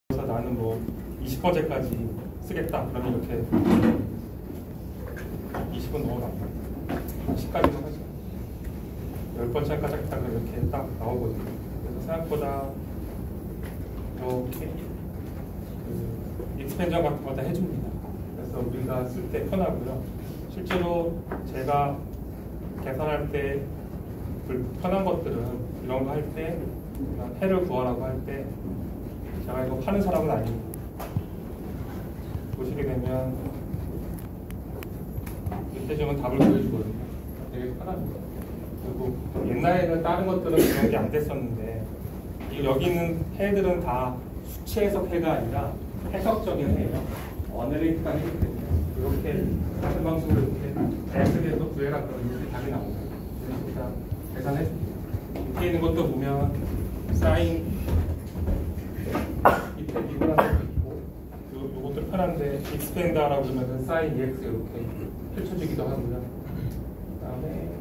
그래서 나는 뭐 20번째까지 쓰겠다. 그러면 이렇게 20번 넘어간다. 10까지만 하죠. 10번째까지 하겠다. 그러면 이렇게 딱 나오거든요. 그래서 생각보다 이렇게 익스펜전 같은 거 다 해줍니다. 그래서 우리가 쓸 때 편하고요. 실제로 제가 계산할 때 불편한 것들은 이런 거 할 때 해를 구하라고 할 때 제가 이거 파는 사람은 아니고 보시게 되면 밑에 주면 답을 보여주거든요. 되게 편합니다. 그리고 옛날에는 다른 것들은 그런 게 안 됐었는데 여기 있는 해들은 다 수치 해석 해가 아니라 해석적인 해예요. 어널리틱한 해이기 때문에 이렇게 같은 방식으로 이렇게 X에서 구해라 그러면 이렇게 답이 나옵니다. 그래서 일단 계산했습니다. 밑에 있는 것도 보면 사인 밑에 미분한 것도 있고 요것도 편한데 익스펜더라고 그러면 사인 EX 이렇게 펼쳐지기도 하고요. 그 다음에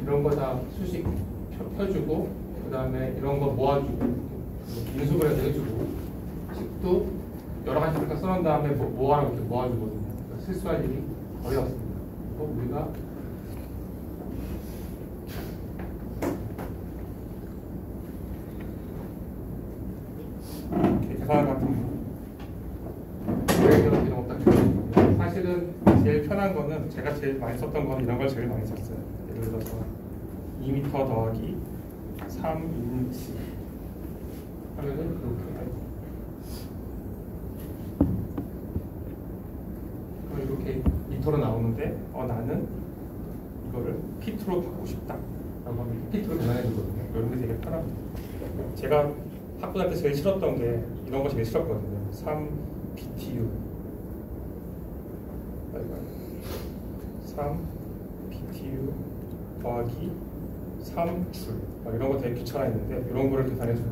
이런 거 다 수식 펴주고 그 다음에 이런 거 모아주고 인수분해 해주고 식도 여러 가지 이렇게 써놓은 다음에 모아라고 이렇게 모아주거든요. 그러니까 실수할 일이 거의 없습니다. 그리고 우리가 이렇게 계산 같은 거 이런 거 딱 해주거든요. 사실은 제일 편한 거는 제가 제일 많이 썼던 건 이런 걸 제일 많이 썼어요. 예를 들어서 2m 더하기 3인치 하면은 이렇게 그럼 이렇게 미터로 나오는데 나는 이거를 피트로 받고 싶다 라고 하면 피트로 변환해 주거든요. 이런 게 되게 편합니다. 제가 학교 다닐 때 제일 싫었던 게 이런 거 제일 싫었거든요. 3BTU 3BTU 더하기 3줄 이런 거 되게 귀찮아했는데 이런 거를 계산해 주면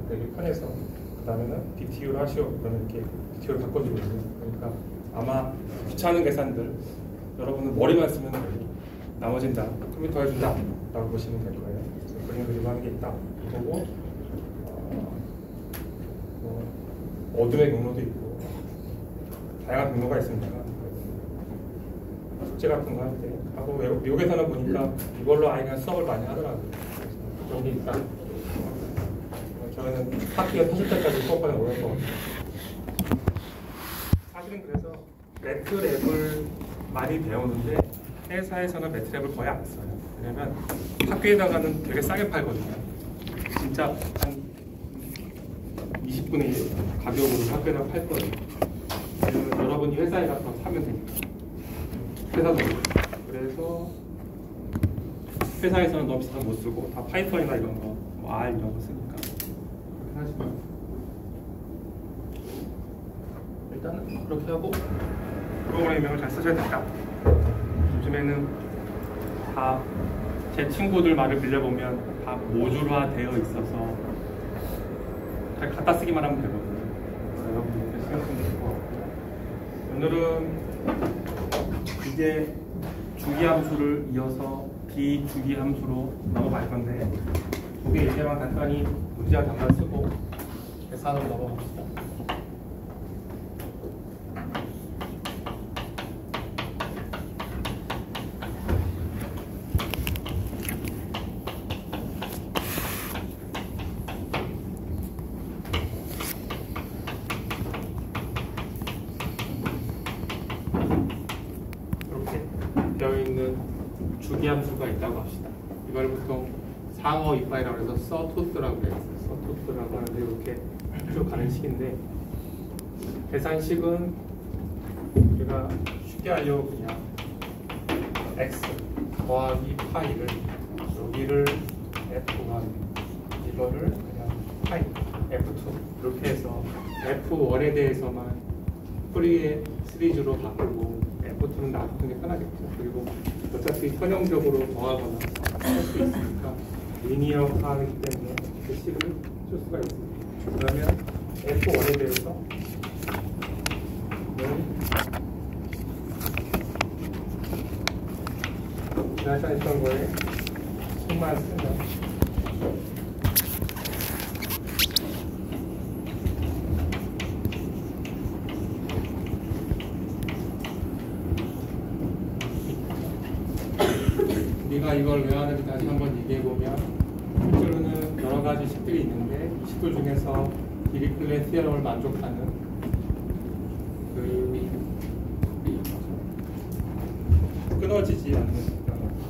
되게 편해서 그 다음에는 BTU를 하시오 그러면 이렇게 BTU를 바꿔주거든요. 그러니까 아마 귀찮은 계산들 여러분은 머리만 쓰면 되고 나머지는 다 컴퓨터 해준다 라고 보시면 될 거예요. 그래서 그림을 그리고 하는 게 있다. 그리고 어둠의 경로도 있고 다양한 경로가 있습니다. 숙제 같은 거 할 때 하고 미국에서는 보니까 이걸로 아이가 수업을 많이 하더라고요. 그런 게 있다. 저는 학기가 터질 때까지 수업하기 어려울 것 같아요. 사실은 그래서 매트랩을 많이 배우는데 회사에서는 매트랩을 거의 안 써요. 왜냐면 학교에다가는 되게 싸게 팔거든요. 진짜 한 20분의 1 가격으로 학교에다가 팔 거예요. 그러면 여러분이 회사에 가서 사면 됩니다. 회사도 그래서 회사에서는 너무 비싸서 못 쓰고 다 파이썬이나 이런 거, 뭐 R 이런 거 쓰니까 그렇게 하시면 일단은 그렇게 하고 프로그래밍을 잘 쓰셔야 된다. 요즘에는 다 제 친구들 말을 빌려보면 다 모듈화 되어 있어서 잘 갖다 쓰기만 하면 되거든요. 여러분들 신경 쓰면 될 것 같고요. 오늘은 이제 주기함수를 이어서 비주기함수로 넘어갈 건데 두 개 예제만 간단히 문제와 답만 쓰고 계산으로 넘어갑시다. 되어있는 주기함수가 있다고 합시다. 이걸 보통 상어 이빨이라고 해서 서투스라고 해요. 서투스라고 하는데 이렇게 쭉 가는 식인데 계산식은 우리가 쉽게 하려고 그냥 x 더하기 파이를 여기를 f1 이거를 그냥 파이 f2 이렇게 해서 f1에 대해서만 프리의 시리즈로 바꾸고 F2는 놔두는 게 편하겠죠. 그리고 어차피 선형적으로 더하거나 할 수 있으니까 리니어화하기 때문에 그 식을 쓸 수가 있습니다. 그러면 F1에 대해서 지난시간에 했던 거에 10만 쓰면 이걸 왜 하는지 다시 한번 얘기해 보면 실제로는 여러 가지 식들이 있는데 이 식들 중에서 디리클렛 티어럼을 만족하는 끊어지지 않는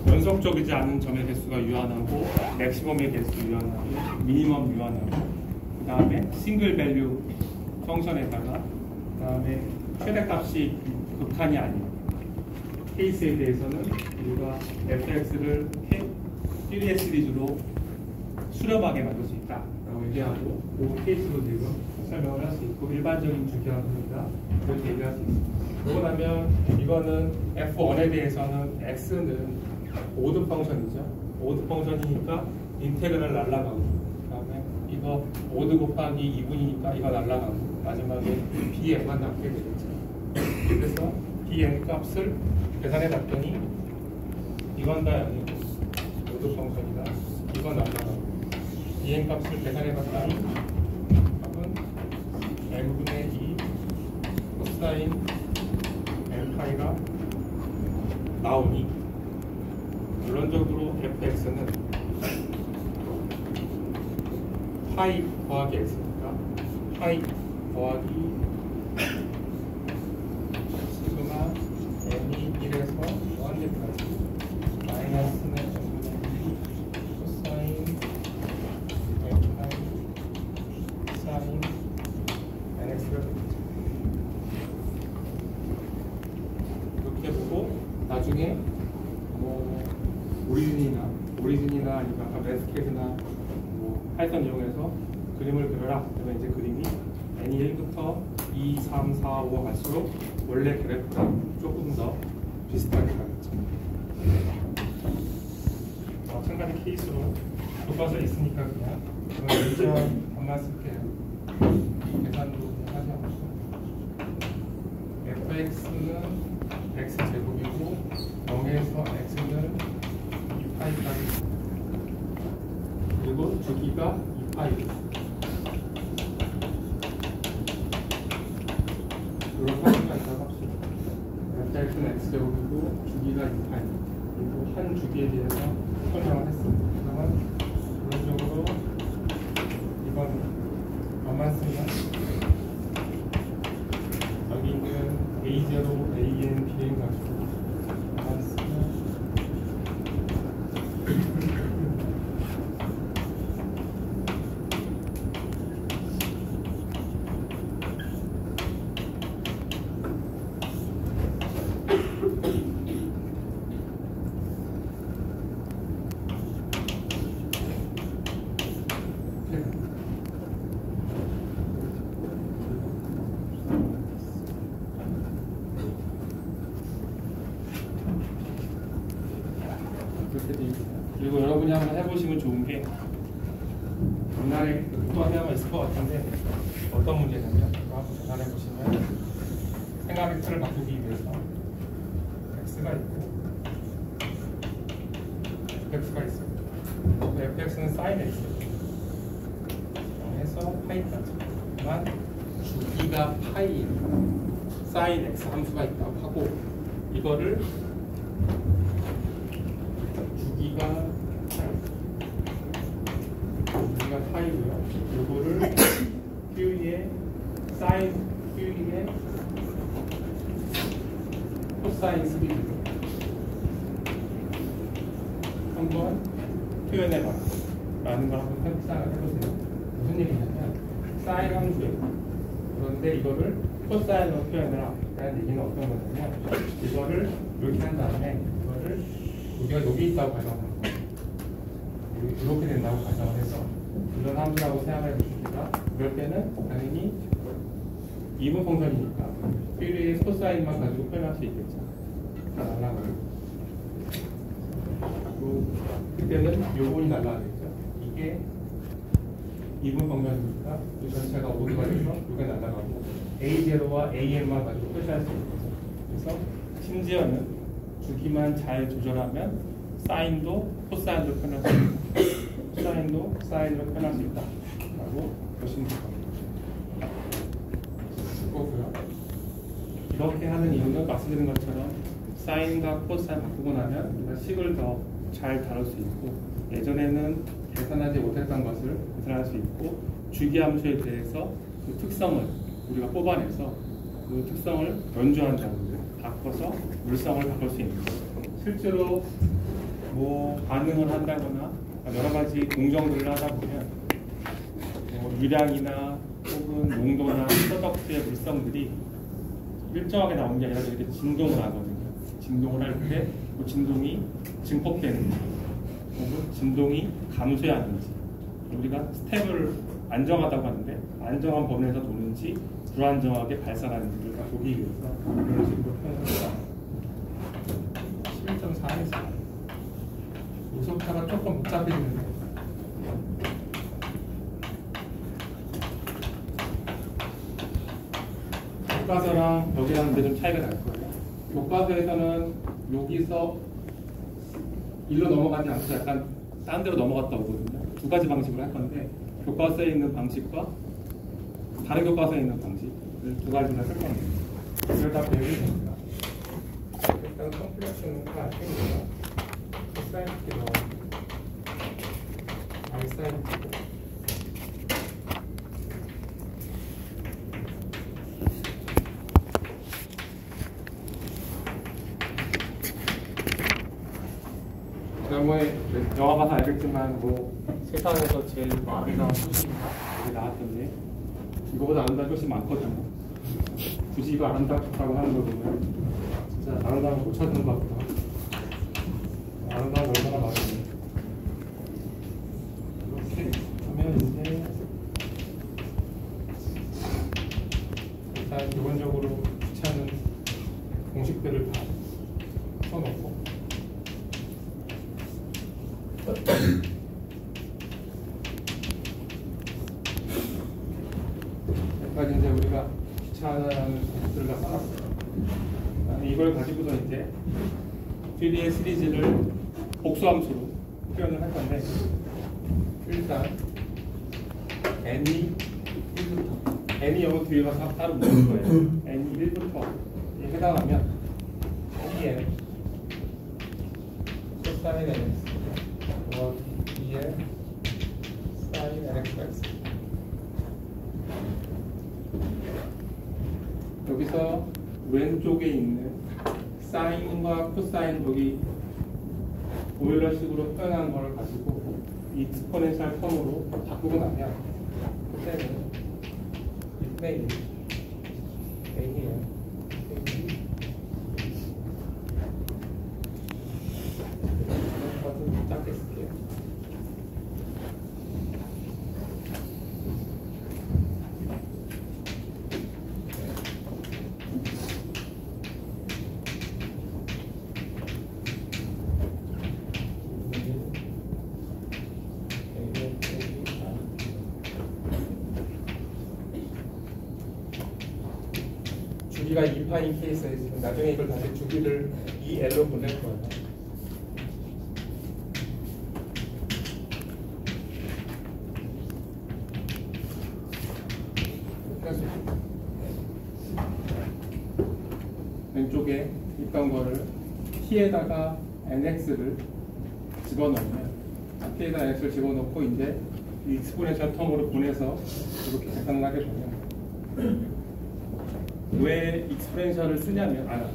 연속적이지 않은 점의 개수가 유한하고 맥시멈의 개수 유한하고 미니멈 유한하고 그 다음에 싱글 밸류 펑션에다가 그 다음에 최대값이 극한이 아닌 케이스에 대해서는 우리가 fx를 퓨리에 시리즈로 수렴하게 만들 수 있다라고 얘기하고 그 케이스로 지금 설명을 할 수 있고 일반적인 주기합니다. 이렇게 얘기할 수 있습니다. 그러고 나면 이거는 f1에 대해서는 x는 오드 펑션이죠. 오드 펑션이니까 인테그럴 날라가고 그 다음에 이거 오드 곱하기 2분이니까 이거 날라가고 마지막에 bn만 남게 되겠죠. 그래서 bn 값을 계산해 봤더니 이건 다 아니고 오드 펑션이다. 이건 날라가고 bn 값을 계산해 봤더니 값은 n분의 2 코사인 n파이가 나오니 결론적으로 fx는 파이 더하기 x니까 파이 더하기 시그마 n이 1에서 1까지 마이너스는 코사인 n파이 사인 nx가 되겠죠. 이렇게 보고 나중에 오리진이나 아니면 아까 매스켓이나 파이썬 이용해서 그림을 그려라. 그러면 이제 그림이 n이 1부터 2, 3, 4, 5 갈수록 원래 그래프랑 조금 더 비슷하게 가겠죠. 마찬가지 케이스로 교과서에 있으니까 그냥 이전 반만 쓸게요. 계산도 하지 않고 fx는 x제곱이고 0에서 x는 2파이까지 그리고 주기가 2파이 이렇게 하니까 있다고 합시다. fx는 x제곱이고 주기가 2파이 그리고 한 주기에 대해서 설명을 했습니다. 그러면 기본적으로 이건 몇만 쓰면 여기 있는 a0, an, bn 가지고 몇만 쓰면 그리고 여러분이 한번 해보시면 좋은 게 옛날에 또한 하나 있을 것 같은데 어떤 문제냐면 계산해 보시면 생각 벡터를 바꾸기 위해서 x가 있고 fx가 있어요. fx는 sin x 0에서 파이까지 만 주기가 파이인 sin x 함수가 있다고 하고 이거를 주기가 파이고요. 이거를 Q의 사인 Q의 코사인 시리즈로 한번 표현해봐 라는 걸 한번 생각을 해보세요. 무슨 얘기냐면 사인 함수예요. 그런데 이거를 코사인으로 표현해라 라는 얘기는 어떤 거냐면 이거를 이렇게 한 다음에 이거를 우리가 여기 있다고 가정하는 거예요. 이렇게 된다고 가정을 해서 이런 함수라고 생각해 보십니다. 그럴 때는 당연히 이분 펑션이니까 Q의 코사인만 가지고 표현할 수 있겠죠. 다 날라가요. 그리고 그때는 요분이 날라가겠죠. 이게 이분 펑션이니까 이 전체가 5가 돼서 이게 날라가고 A0와 AN만 가지고 표시할 수 있겠죠. 그래서 심지어는 주기만 잘 조절하면 사인도 코사인으로 표현할 수 있다. 사인도 사인으로 표현할 수 있다. 라고 보시면 될 겁니다. 그거고요. 이렇게 하는 이유는 말씀드린 것처럼 사인과 코사인 바꾸고 나면 우리가 식을 더 잘 다룰 수 있고, 예전에는 계산하지 못했던 것을 계산할 수 있고, 주기함수에 대해서 그 특성을 우리가 뽑아내서 그 특성을 연주한 다음에 바꿔서 물성을 바꿀 수 있는 거예요. 실제로 뭐 반응을 한다거나 여러 가지 공정들을 하다 보면 유량이나 혹은 농도나 프로덕트의 물성들이 일정하게 나오는 게 아니라 이렇게 진동을 하거든요. 진동을 할 때 그 진동이 증폭되는지 혹은 진동이 감소하는지, 우리가 스텝을 안정하다고 하는데 안정한 범위에서 도는지 불안정하게 발산하는지를 보기 위해서 이런 식으로 표현합니다. 11.4에서 요소차가 조금 복잡해지는데 교과서랑 여기랑 좀 차이가 날 거예요. 교과서에서는 여기서 일로 넘어가지 않고 약간 딴 데로 넘어갔다 오거든요. 두 가지 방식으로 할 건데 교과서에 있는 방식과 다른 교과서에 있는 방식을 두 가지나 쓸 겁니다. 이걸 다 배우게 됩니다. 일단 컴플렉스는 다 알겠습니다. 사이트로 사이트고 지난번에 영화 봐서 알겠지만 뭐 세상에서 제일 아름다운 소식이 나왔던데 이거보다 아름다운 소식이 많거든요. 굳이 이거 아름답다고 하는 거 보면 진짜 아름다운 거 못 찾는 것 같다. 아름다운 거 얼마나 많은데. 이렇게 하면 이제 일단 기본적으로 귀찮은 공식들을 다 써놓고 여기까지 이제 우리가 귀찮은 공식들을 다 써놨어요. 이걸 가지고서 이제 3D의 시리즈를 복수함수로 표현을 할 건데 일단 n이 1부터 n이 여기 뒤에 가서 따로 모을 거예요. n이 1부터 해당하면 en 코사인 nx 더하기 2의 사인 nxx 여기서 왼쪽에 있는 사인과 코사인 여기 보일러식으로 표현한 걸 가지고 익스포넨셜 텀으로 바꾸고 나면 그때는 이때는 A예요. 이것도 작게 쓸게요. 주기가 2파인 케이스에 있으면 나중에 이걸 다시 주기를 2L로 보낼 거예요. 왼쪽에 있던 거를 T에다가 NX를 집어넣으면 T에다 NX를 집어넣고 이제 이 익스포넨셜 텀으로 보내서 이렇게 계산을 하게 되면 왜 익스포넨셜을 쓰냐면,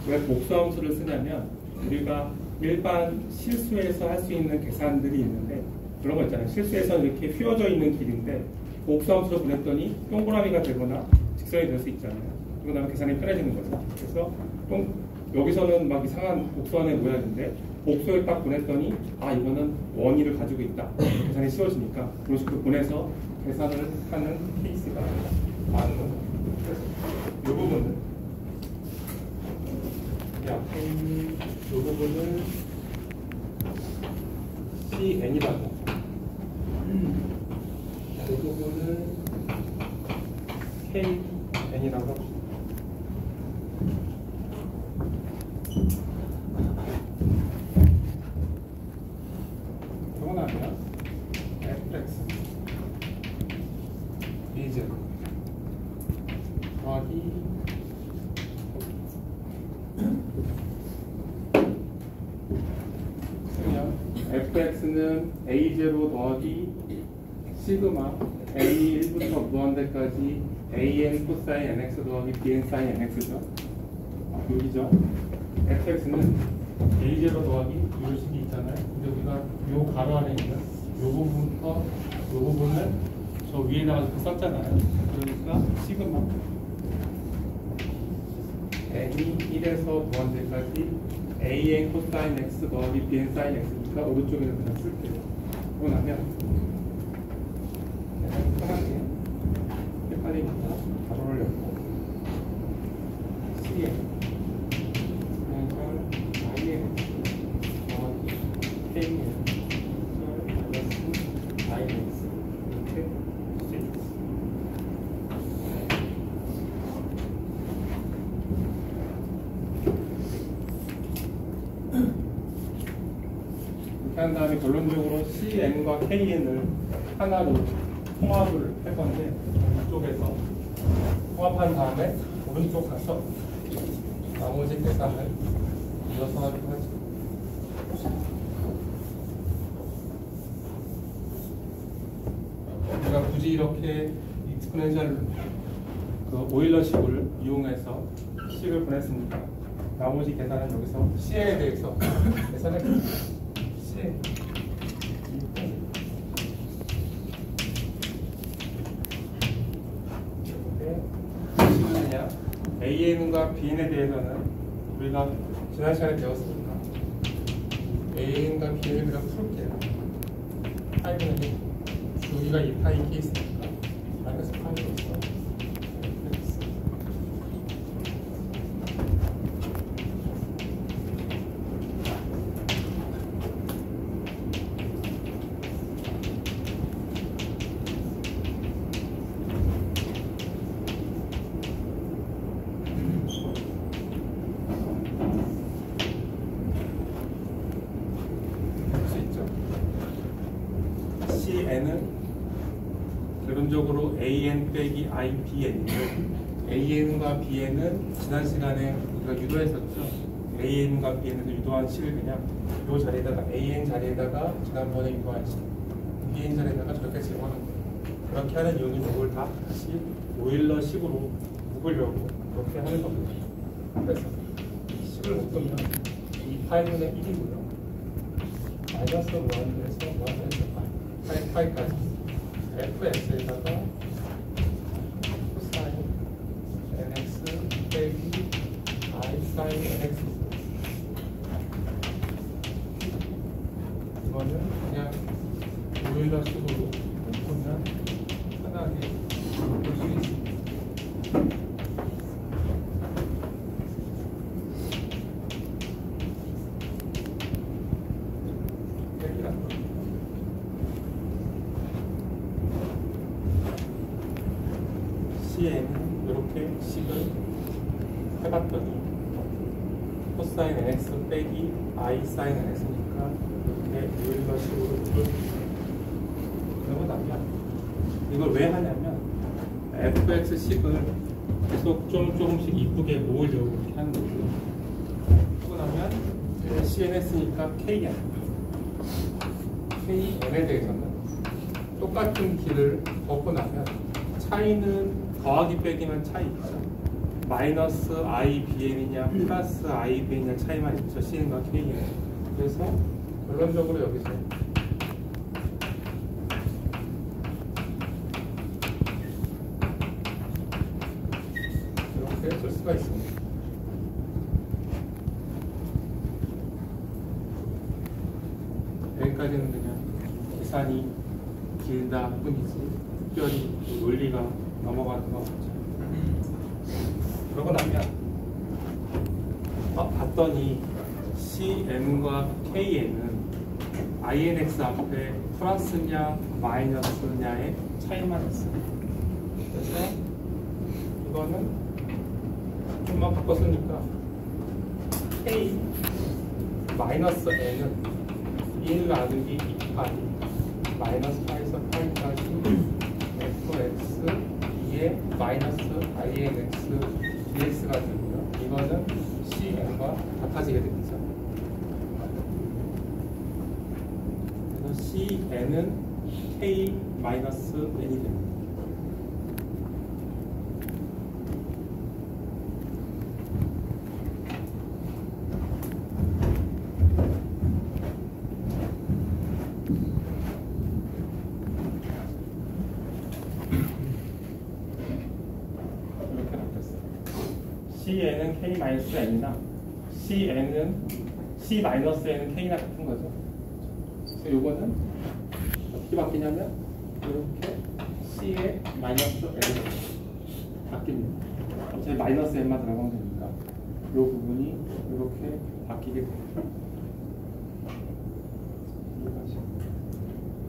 왜 복수함수를 쓰냐면 우리가 일반 실수에서 할 수 있는 계산들이 있는데 그런 거 있잖아요. 실수에서는 이렇게 휘어져 있는 길인데 복수함수로 보냈더니 동그라미가 되거나 직선이 될 수 있잖아요. 그러고 나면 계산이 편해지는 거죠. 그래서 여기서는 막 이상한 복수함의 모양인데 복수에 딱 보냈더니 이거는 원의를 가지고 있다. 계산이 쉬워지니까 그런 식으로 보내서 계산을 하는 케이스가 많은 거예요. 이 부분은 이 앞에 있는 이 부분을 CN이라고 이 부분을 KN이라고 합시다. 그러고 나면 FX BZ 더하기 그냥 fx는 a0 더하기 시그마 a1부터 무한대까지 an 코사인 nx 더하기 bn 사인 nx죠. 여기죠. fx는 a0 더하기 이 식이 있잖아요. 근데 우리가 요 가로 안에 있는 요 부분부터 요 부분을 저 위에다가 이렇게 썼잖아요. 그러니까 시그마 n이 1에서 무한대까지 an 코사인 x 더하기 bn 사인 x니까 오른쪽에는 그냥 쓸게요. 그러고 나면 그냥 편하게 헷갈리니까 가로를 열고 cn 그러니까 in 더하기 kn 마이너스 inx 이렇게 쓸 수 있어요. 이렇게 한 다음에 결론적으로 CN과 KN을 하나로 통합을 할 건데 이쪽에서 통합한 다음에 오른쪽 가서 나머지 계산을 이어서 하도록 하죠. 우리가 굳이 이렇게 익스포넨셜 그 오일러식을 이용해서 식을 보냈으니까 나머지 계산은 여기서 CN에 대해서 계산해 볼게요. CN 무엇이냐? AN과 BN에 대해서는 우리가 지난 시간에 배웠으니까 AN과 BN을 그냥 풀게요. 파이브는 여기가 이 파이 케이스니까 마이너스 파이로서 CN은 결론적으로 AN 빼기 IBN인데 AN과 BN은 지난 시간에 우리가 유도했었죠. AN과 BN에서 유도한 식을 그냥 이 자리에다가 AN 자리에다가 지난번에 유도한 식 BN 자리에다가 저렇게 제거하는 거예요. 그렇게 하는 이유는 이걸 다 다시 오일러 식으로 묶으려고 그렇게 하는 겁니다. 그래서 식을 묶으면 2파이분의 1이고요. 마이너스 1에서 1에서 파이까지 fx에다가 코사인 nx 빼기 i 사인 nx 이거는 그냥 오일러 식으로 묶으면 편하게 묶을 수 있습니다. CN은 이렇게 식을 해봤더니 코사인 nx 빼기 i 사인 nx니까 이렇게 오일러 식으로 그러고 나면 이걸 왜 하냐면 fx 식을 계속 조금씩 이쁘게 모으려고 이렇게 하는 거고요. 그러고 나면 CN 했으니까 KN KN에 대해서는 똑같은 길을 걷고 나면 차이는 더하기 빼기만 차이 있죠. 마이너스 IBN이냐 플러스 IBN이냐 차이만 있죠. CN과 KN. 그래서 결론적으로 여기서 이렇게 쓸 수가 있습니다. 여기까지는 그냥 계산이 길다 뿐이지 특별히 논리가 넘어가는 거 같죠. 그러고 나면 봤더니 CN과 KN은 INX 앞에 플러스냐 마이너스냐의 차이만 있어요. 그래서 이거는 좀만 바꿨으니까 K 마이너스 N은 1 나누기 2파이 마이너스 파이에서 파이까지 fx 2의 마이너스 inx dx가 되고요. 이거는 cn과 같아지게 됩니다. 그래서 Cn은 K-N이 됩니다. Cn은 K-N이나 C-N은 K나 같은 거죠. 그래서 요거는 어떻게 바뀌냐면 이렇게 C의 마이너스 N으로 바뀝니다. 어차피 마이너스 N만 들어가면 되니까 이 부분이 이렇게 바뀌게 됩니다.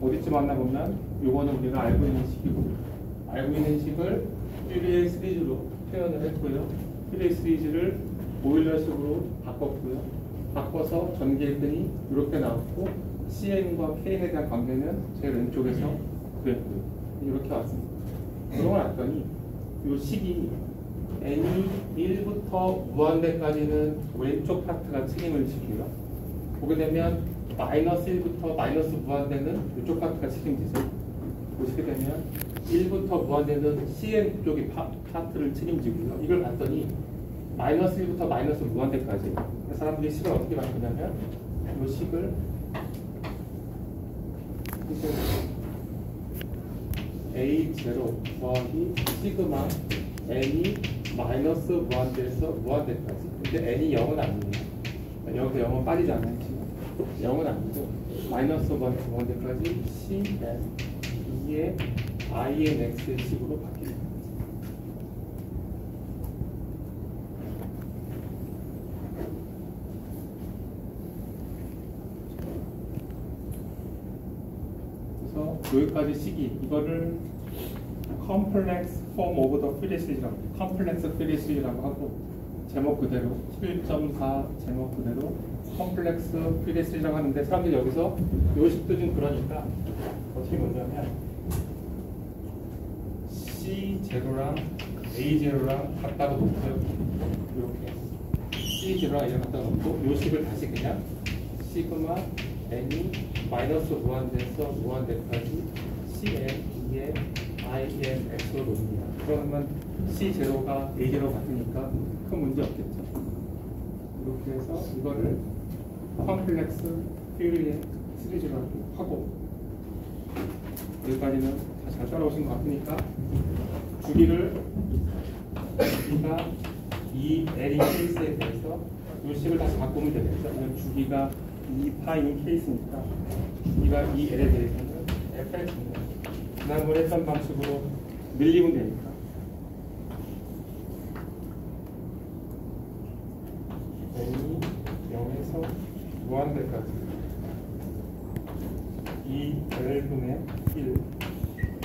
어디쯤 왔나 보면 요거는 우리가 알고 있는 식이고, 알고 있는 식을 퓨리에 시리즈로 표현을 했고요. 퓨리에 시리즈를 보일러식으로 바꿨고요. 바꿔서 전개했더니 이렇게 나왔고, CN과 K에 대한 관계는 제일 왼쪽에서 구했고요. 이렇게 왔습니다. 그러고 났더니 이 식이 n이 1부터 무한대까지는 왼쪽 파트가 책임을 지고요. 보게 되면 마이너스 1부터 마이너스 무한대는 이쪽 파트가 책임지죠. 보시게 되면 1부터 무한대는 CN 쪽이 파트를 책임지고요. 이걸 봤더니 마이너스 1부터 마이너스 무한대까지 사람들이 식을 어떻게 바꾸냐면 이 식을 A0 더하기 시그마 n이 마이너스 무한대에서 무한대까지. 근데 n이 0은 아니에요. 여기서 0은 빠지잖아요. 지금 0은 아니고 마이너스 무한대까지 Cn 2의 INX의 식으로 바뀝니다. 여기까지 식이 이거를 complex form of the Fourier 시리즈라고 해요. complex Fourier 시리즈라고 하고 제목 그대로 11.4 제목 그대로 complex Fourier 시리즈라고 하는데 사람들이 여기서 요식도 좀 그러니까 어떻게 보냐면 C0랑 A0랑 갖다가 놓고요. 이렇게 C0랑 A를 갖다가 놓고 요식을 다시 그냥 시그마 n이 마이너스 무한대에서 무한대까지 Cn 2의 INX로 놓습니다. 그러면 C0가 A0 같으니까 큰 문제 없겠죠. 이렇게 해서 이거를 컴플렉스 퓨리의 시리즈라고 하고, 여기까지는 다 잘 따라오신 것 같으니까 주기를 우리가 이 L인 케이스에 대해서 이 식을 다시 바꾸면 되겠죠. 주기가 2파인 케이스니까 우리가 이 L에 대해서는 fx입니다. 지난번에 했던 방식으로 밀리면 되니까 n이 0에서 무한대까지 2L분의 1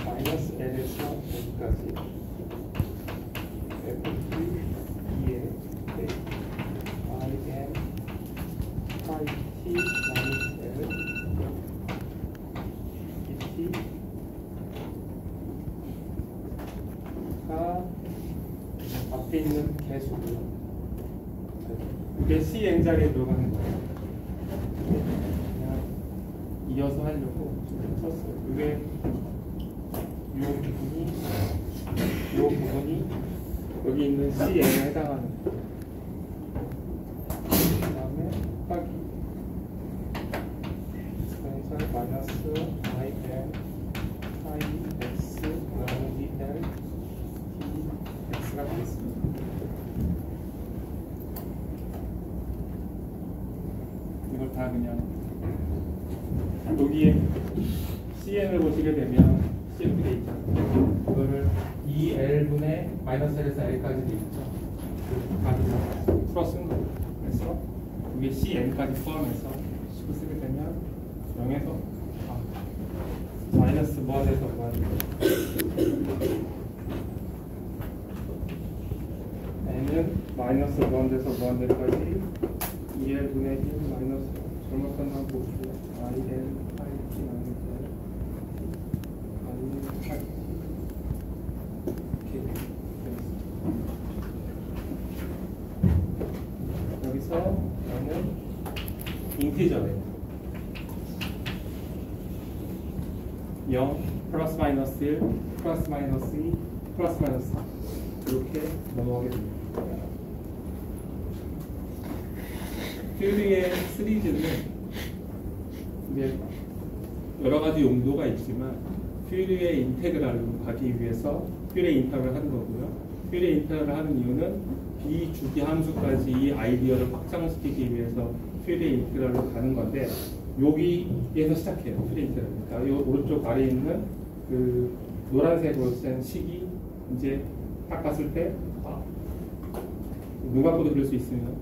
마이너스 L에서 여기까지 f2 2의 IN 파이 t 마이너스 L 가 앞에 있는 개수고요. 이게 Cn 자리에 들어가는 거예요. 그냥 이어서 하려고 썼어요. 이게 이 부분이 여기 있는 Cn에 해당하는 거예요. 그 다음에 곱하기 exponential 마이너스 IN 파이 x 나누기 L X가 되겠습니다. 이걸 다 그냥 여기에 CN을 보시게 되면 CN 돼 있잖아요. 이거를 2L분의 마이너스 L에서 L까지 돼 있죠. 풀어 쓴 거예요. 그래서 이게 CN까지 포함해서 식을 쓰게 되면 0에서 마이너스 무한에서 n은 마이너스 무한대에서 무한대까지 2L분의 1 마이너스 잘못 끝나고 IN 파이T 나누기 IN 파이T 이렇게 여기서 n은 인티저예요. 0, 플러스 마이너스 1, 플러스 마이너스 2, 플러스 마이너스 4 이렇게 넘어가게 됩니다. 퓨리의 시리즈는 이제 여러 가지 용도가 있지만 퓨리의 인테그랄로 가기 위해서 퓨리의 인테그랄을 하는 거고요. 퓨리의 인테그랄을 하는 이유는 비주기 함수까지 이 아이디어를 확장시키기 위해서 퓨리의 인테그랄로 가는 건데 여기에서 시작해요. 퓨리의 인테그랄. 그러니까 이 오른쪽 아래에 있는 그 노란색으로 쓴 식이 이제 딱 봤을 때 눈 감고도 그릴 수 있으면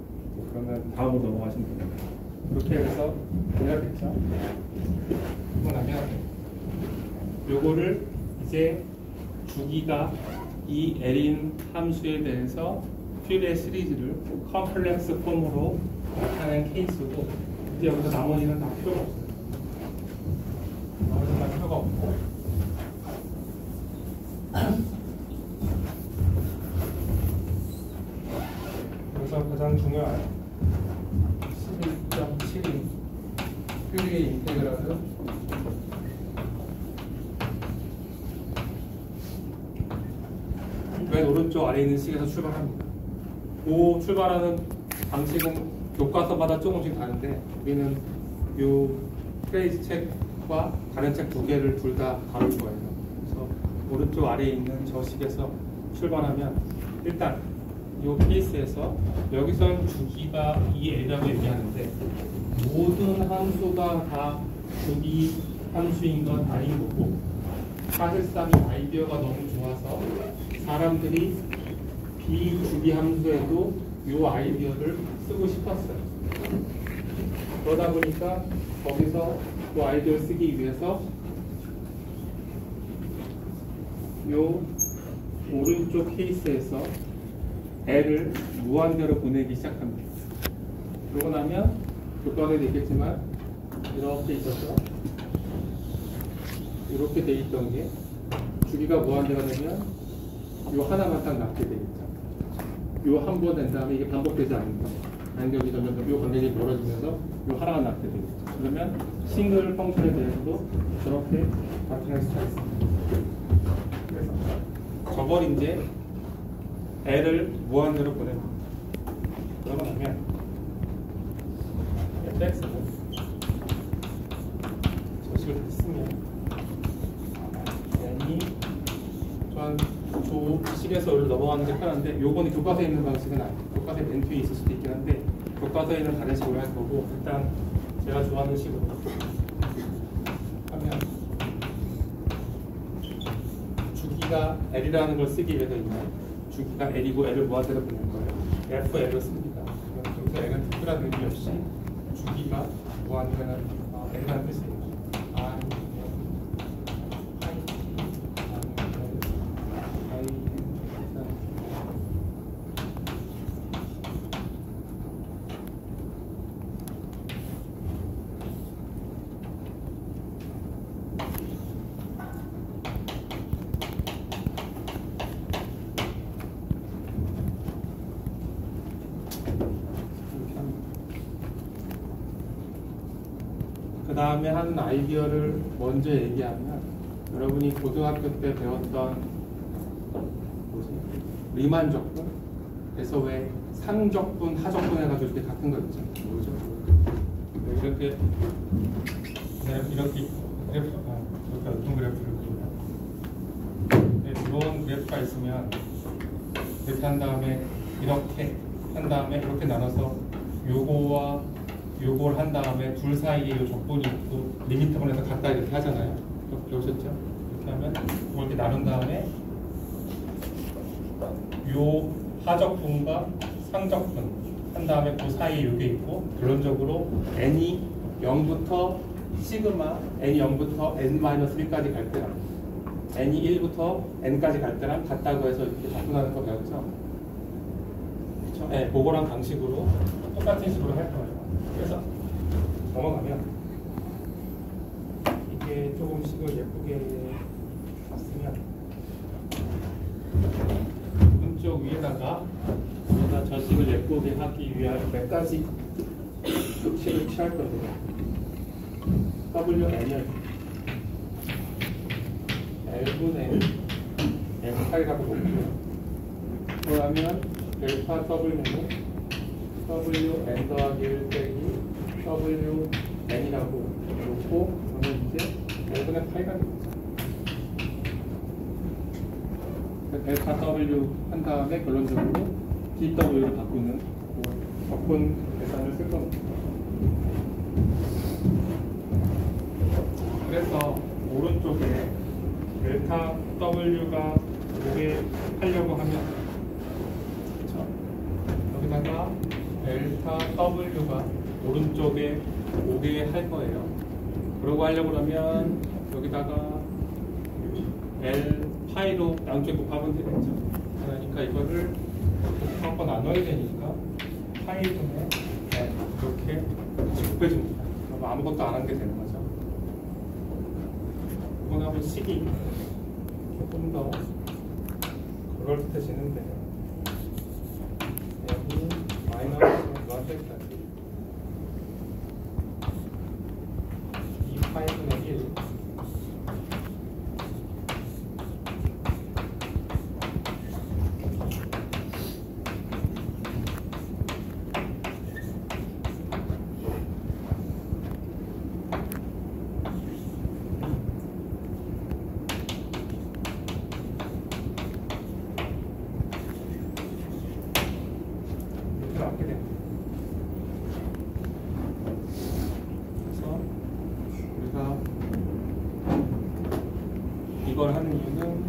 그러면 다음으로 넘어가시면 됩니다. 그렇게 해서 해야 되죠. 그러면 요거를 이제 주기가 이 L인 함수에 대해서 퓨리의 시리즈를 컴플렉스 폼으로 나타낸 케이스고 이제 여기서 나머지는 다 필요가 없어요. 나머지는 다 필요가 없고 여기서 가장 중요한 11.7인 퓨리의 인테그랄은 맨 오른쪽 아래에 있는 식에서 출발합니다. 그 출발하는 방식은 교과서마다 조금씩 다른데 우리는 이 프레이즈 책과 다른 책 두 개를 둘 다 다룰 거예요. 그래서 오른쪽 아래에 있는 저 식에서 출발하면 일단 이 케이스에서 여기선 주기가 이 L이라고 얘기하는데 모든 함수가 다 주기 함수인 건 아닌 거고 사실상 이 아이디어가 너무 좋아서 사람들이 비주기 함수에도 이 아이디어를 쓰고 싶었어요. 그러다 보니까 거기서 그 아이디어를 쓰기 위해서 이 오른쪽 케이스에서 L을 무한대로 보내기 시작합니다. 그러고 나면 교과서에도 있겠지만 이렇게 있어서 이렇게 돼 있던 게 주기가 무한대가 되면 이 하나만 딱 남게 되겠죠. 이 한 번 된 다음에 이게 반복되지 않는다. 간격이 점점 이 간격이 멀어지면서 이 하나가 남게 되겠죠. 그러면 싱글 펑션에 대해서도 저렇게 나타낼 수가 있습니다. 그래서 저걸 이제 L을 무한대로 보냅니다. 그러고 나면 fx는 저식을 했으면 n이 저 식에서 여기로 넘어가는 게 편한데 요거는 교과서에 있는 방식은 아니에요. 교과서에 맨 뒤에 있을 수도 있긴 한데 교과서에는 다른 식으로 할 거고 일단 제가 좋아하는 식으로 하면 주기가 L이라는 걸 쓰기 위해서 있나요? 주기가 L이고 L을 무한대로 보낼 거예요. FL을 씁니다. 여기서 L은 특별한 의미 없이 주기가 무한대는 L이라는 뜻이에요. 그 다음에 하는 아이디어를 먼저 얘기하면 여러분이 고등학교 때 배웠던 리만적분에서 왜 상적분, 하적분 해가지고 이렇게 같은 거 있잖아요. 뭐죠? 이렇게 그래프, 이렇게 어떤 그래프를 그리면 이런 그래프가 있으면 이렇게 한 다음에 이렇게 한 다음에 이렇게 나눠서 요거와 요걸 한 다음에 둘 사이에 요 적분이 있고 리미트 보내서 갖다 이렇게 하잖아요. 배우셨죠? 이렇게 하면 이걸 이렇게 나눈 다음에 요 하적분과 상적분 한 다음에 그 사이에 요게 있고 결론적으로 n이 0부터 시그마 n이 0부터 n-1까지 갈 때랑 n이 1부터 n까지 갈 때랑 같다고 해서 이렇게 적분하는 거 배웠죠? 그렇죠? 네, 그거랑 방식으로 똑같은 식으로 할 거예요. 그래서 넘어가면 이게 조금씩을 예쁘게 봤으면 오른쪽 위에다가 저식을 예쁘게 하기 위한 몇 가지 조치를 취할 건데요. WN을 L분의 M파이라고 놓고요. 그러면 델타 W는 WN 더하기 1 빼기 WN이라고 놓고 저는 이제 L분의 파이가 되겠죠. 델타 W 한 다음에 결론적으로 DW를 바꾸는 적분 계산을 쓸 겁니다. 그래서 오른쪽에 델타 W가 오게 하려고 하면 그렇죠? 여기다가 델타 W가 오른쪽에 오게 할 거예요. 그러고 하려고 그러면 여기다가 L 파이로 양쪽에 곱하면 되겠죠. 그러니까 이거를 곱하고 나눠야 되니까 파이분의 L 이렇게 곱해줍니다. 그럼 아무것도 안 한 게 되는 거죠. 이건 하면 식이 조금 더 그럴듯해지는데 여기 마이너스 무한대까지 2파이분의 1 이걸 하는 이유는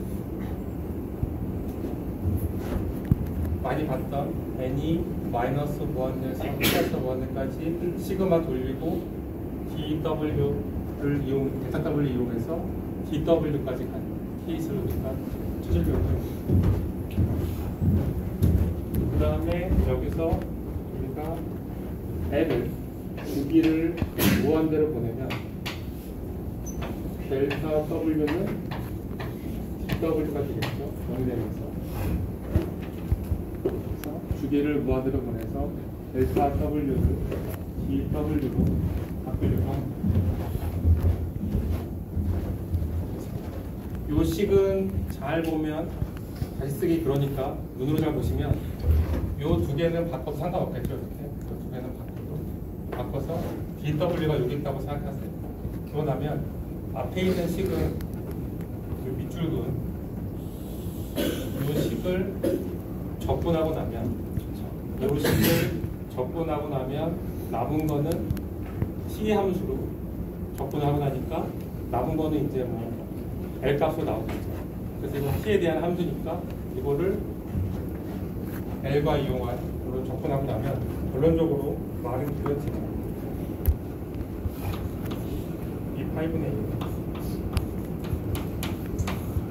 많이 봤던 n이 마이너스 무한대에서 플러스 무한대까지 시그마 돌리고 dw를 델타 w 이용해서 dw까지 간 케이스를 우리가 찾으려고 해요. 그 다음에 여기서 우리가 n을 두기를 무한대로 보내면 델타 w는 dw가 되겠죠. 정리되면서 그래서 주기를 무한대로 보내서 델타 w를 dw로 바꾸려고 합니다. 이 식은 잘 보면 다시 쓰기 그러니까 눈으로 잘 보시면 이 두 개는 바꿔도 상관없겠죠. 이렇게 이 두 개는 바꿔서 dw가 여기 있다고 생각하세요. 그러고 나면 앞에 있는 식은 그 밑줄근 이 식을 적분하고 나면 이 식을 적분하고 나면 남은 거는 t 함수로 적분하고 나니까 남은 거는 이제 뭐 L 값으로 나오겠죠. 그래서 이거 t에 대한 함수니까 이거를 L과 이용한 이걸 적분하고 나면 결론적으로 말은 길어지죠. 이 8분의 1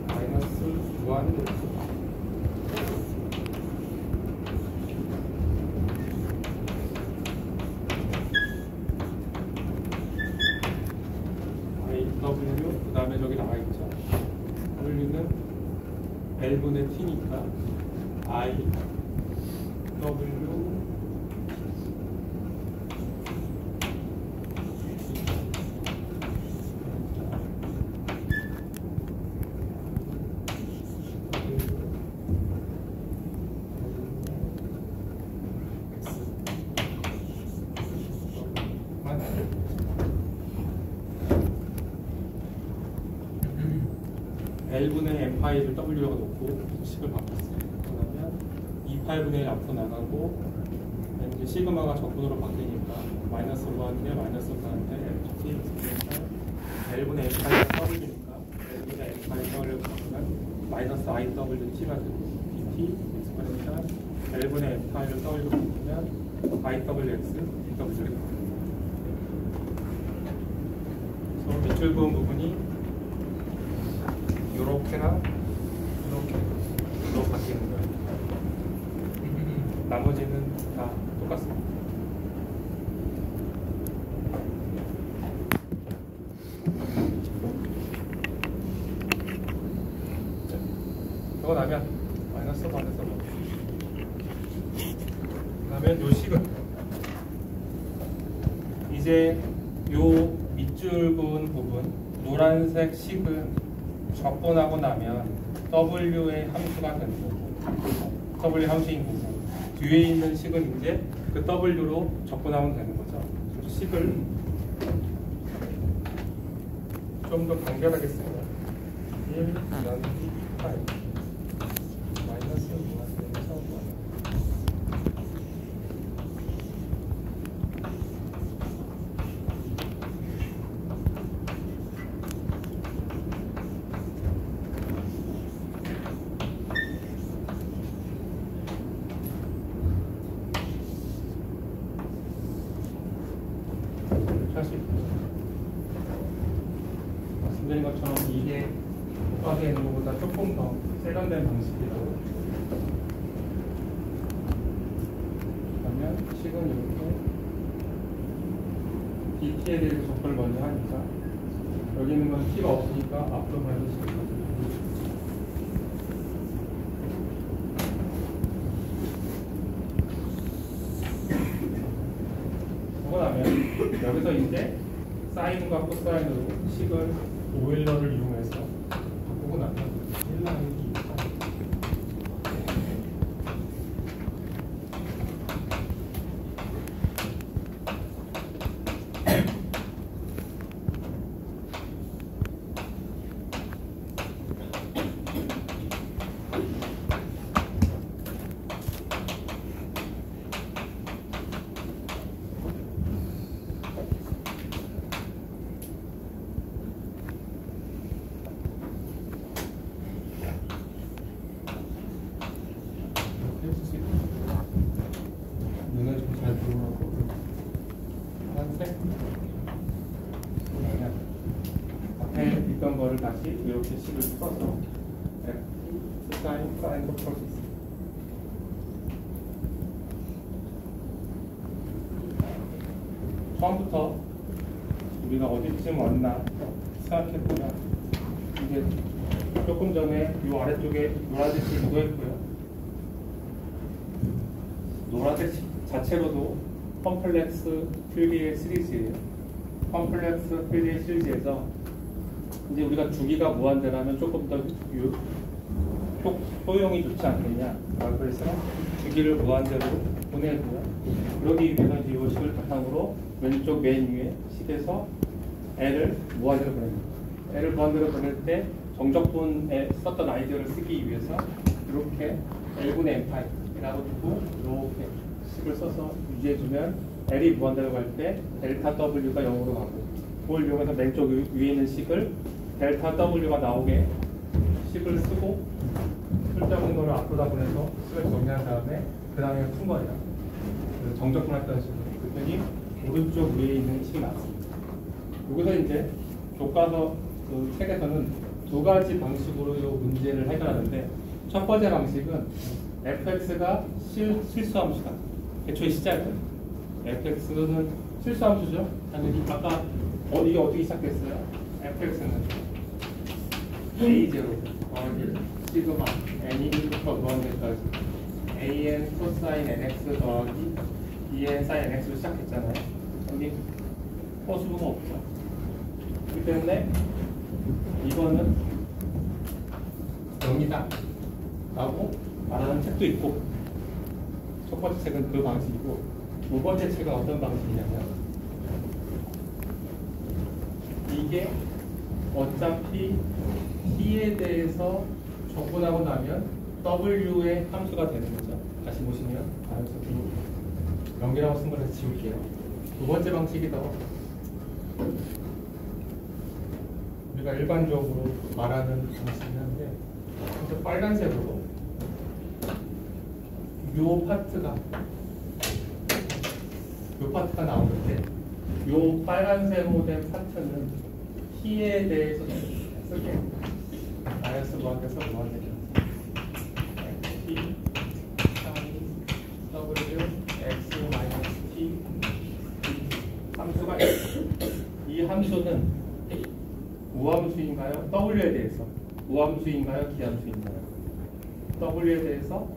마이너스 무한 델타 W 그 다음에 저기 나와 있죠. W는 L분의 T니까 I W L분의 M파이를 W라고 놓고 식을 바꿨어요. 그러면 2파이분의 1 앞으로 나가고 이제 시그마가 적분으로 바뀌니까 마이너스 무한대 마이너스 무한대 FT L분의 M파이가 W니까 L분의 M파이 W를 바꾸면 마이너스 IWT가 되고 DT 익스포넨셜 L분의 M파이를 W로 바꾸면 IWX DW를 바꿉니다. 그래서 밑줄 그은 부분이 요렇게랑 이렇게 바뀌는 거예요. 나머지는 다 똑같습니다. 그러고 나면 마이너스 반에서 뭐 그러면 요 식은 이제 요 밑줄 그은 부분 노란색 식은 적분하고 나면 W의 함수가 되는 거고 W 함수인 거고 뒤에 있는 식은 이제 그 W로 적분하면 되는 거죠. 그래서 식을 좀 더 간결하게 쓰면 1 나누기 8 마이너스 5가 되는 할수 있고 말씀드린 것처럼 이게 곱하기 있는 것보다 조금 더 세련된 방식이라고. 그러면 식은 이렇게 dt에 대해서 적분을 먼저 하니까 여기 있는 건 t가 없으니까 앞으로 가는 식이거든요. 그러고 나면 여기서 이제 사인과 코사인으로 식을 오일러를 이용해서 바꾸고 나면 1 나누기 2 눈을 좀 잘 들어가고 파란색 그러면 앞에 있던 거를 다시 이렇게 식을 써서 사인도 풀 수 있습니다. 처음부터 우리가 어디쯤 왔나 생각해보면 이게 조금 전에 이 아래쪽에 노란색 묻어있고요. 노란색 자체로도 컴플렉스 퓨리에 시리즈예요. 컴플렉스 퓨리에 시리즈에서 이제 우리가 주기가 무한대라면 조금 더 효용이 좋지 않겠냐. 그래서 주기를 무한대로 보내고요. 그러기 위해서 이제 이 식을 바탕으로 왼쪽 맨 위에 식에서 L을 무한대로 보냅니다. L을 무한대로 보낼 때 정적분에 썼던 아이디어를 쓰기 위해서 이렇게 L분의 M파이라고 두고 이렇게 식을 써서 유지해주면 L이 무한대로 갈 때 델타 W가 0으로 가고 그걸 이용해서 왼쪽 위에 있는 식을 델타 W가 나오게 식을 쓰고 출자분 거를 앞으로 보내서 식을 정리한 다음에 그 다음에 푼 거예요. 정적분 했던 식으로. 그랬더니 오른쪽 위에 있는 식이 나왔습니다. 여기서 이제 교과서 그 책에서는 두 가지 방식으로 이 문제를 해결하는데 첫 번째 방식은 fx가 실수함수다. 애초에 시작은 fx는 실수함수죠. 당연히 아까 이게 어떻게 시작됐어요? fx는 a0 더하기 시그마 n이부터 무한대까지 an 코사인 nx 더하기 2n 사인 nx로 시작했잖아요. 여기 허수부가 없죠. 그렇기 때문에 이거는 0이다 라고 말하는 책도 있고 첫 번째 책은 그 방식이고 두 번째 책은 어떤 방식이냐면 이게 어차피 t에 대해서 적분하고 나면 w의 함수가 되는 거죠. 다시 보시면 저도 0이라고 쓴 거를 지울게요. 두 번째 방식이 더 우리가 일반적으로 말하는 방식이긴 한데 이제 빨간색으로 요 파트가 나오는데 요 빨간색으로 된 파트는 t에 대해서 쓸게요. 마이너스 무한대에서 무한대죠. t w x 마이너스 t 함수가 있어요. 이 함수는 우함수인가요? w에 대해서 우함수인가요? 기함수인가요? w에 대해서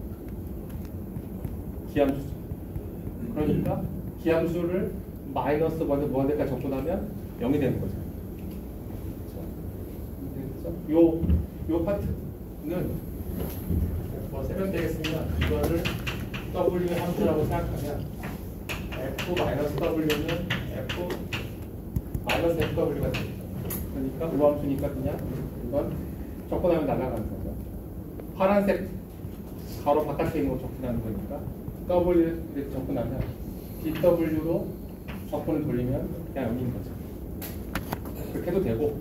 기함수죠. 그러니까 기함수를 마이너스 무한대까지 적분하면 0이 되는 거죠. 그렇죠? 요 파트는 뭐 세면되겠으면 이거를 W 함수라고 생각하면 F-W는 F-FW가 됩니다. 그러니까 우함수니까 그냥 이건 접근하면 날아가는 거죠. 파란색 가로 바깥에 있는 거 접근하는 거니까 W 이렇게 접근하면 BW로 접근을 돌리면 그냥 여기인 거죠. 그렇게 해도 되고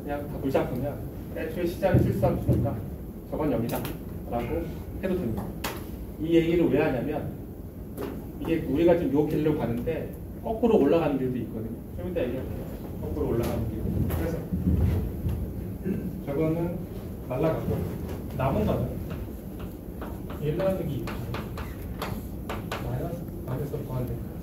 그냥 다 불잡으면 애초에 시작이 실수함수니까 저건 여기다 라고 해도 됩니다. 이 얘기를 왜 하냐면 이게 우리가 지금 요 길로 가는데 거꾸로 올라가는 길도 있거든요. 좀 이따 얘기할게요. 거꾸로 올라가는 길. 그래서 저거는 날라가고 남은 거는 1 나누기 2 마이너스 더하는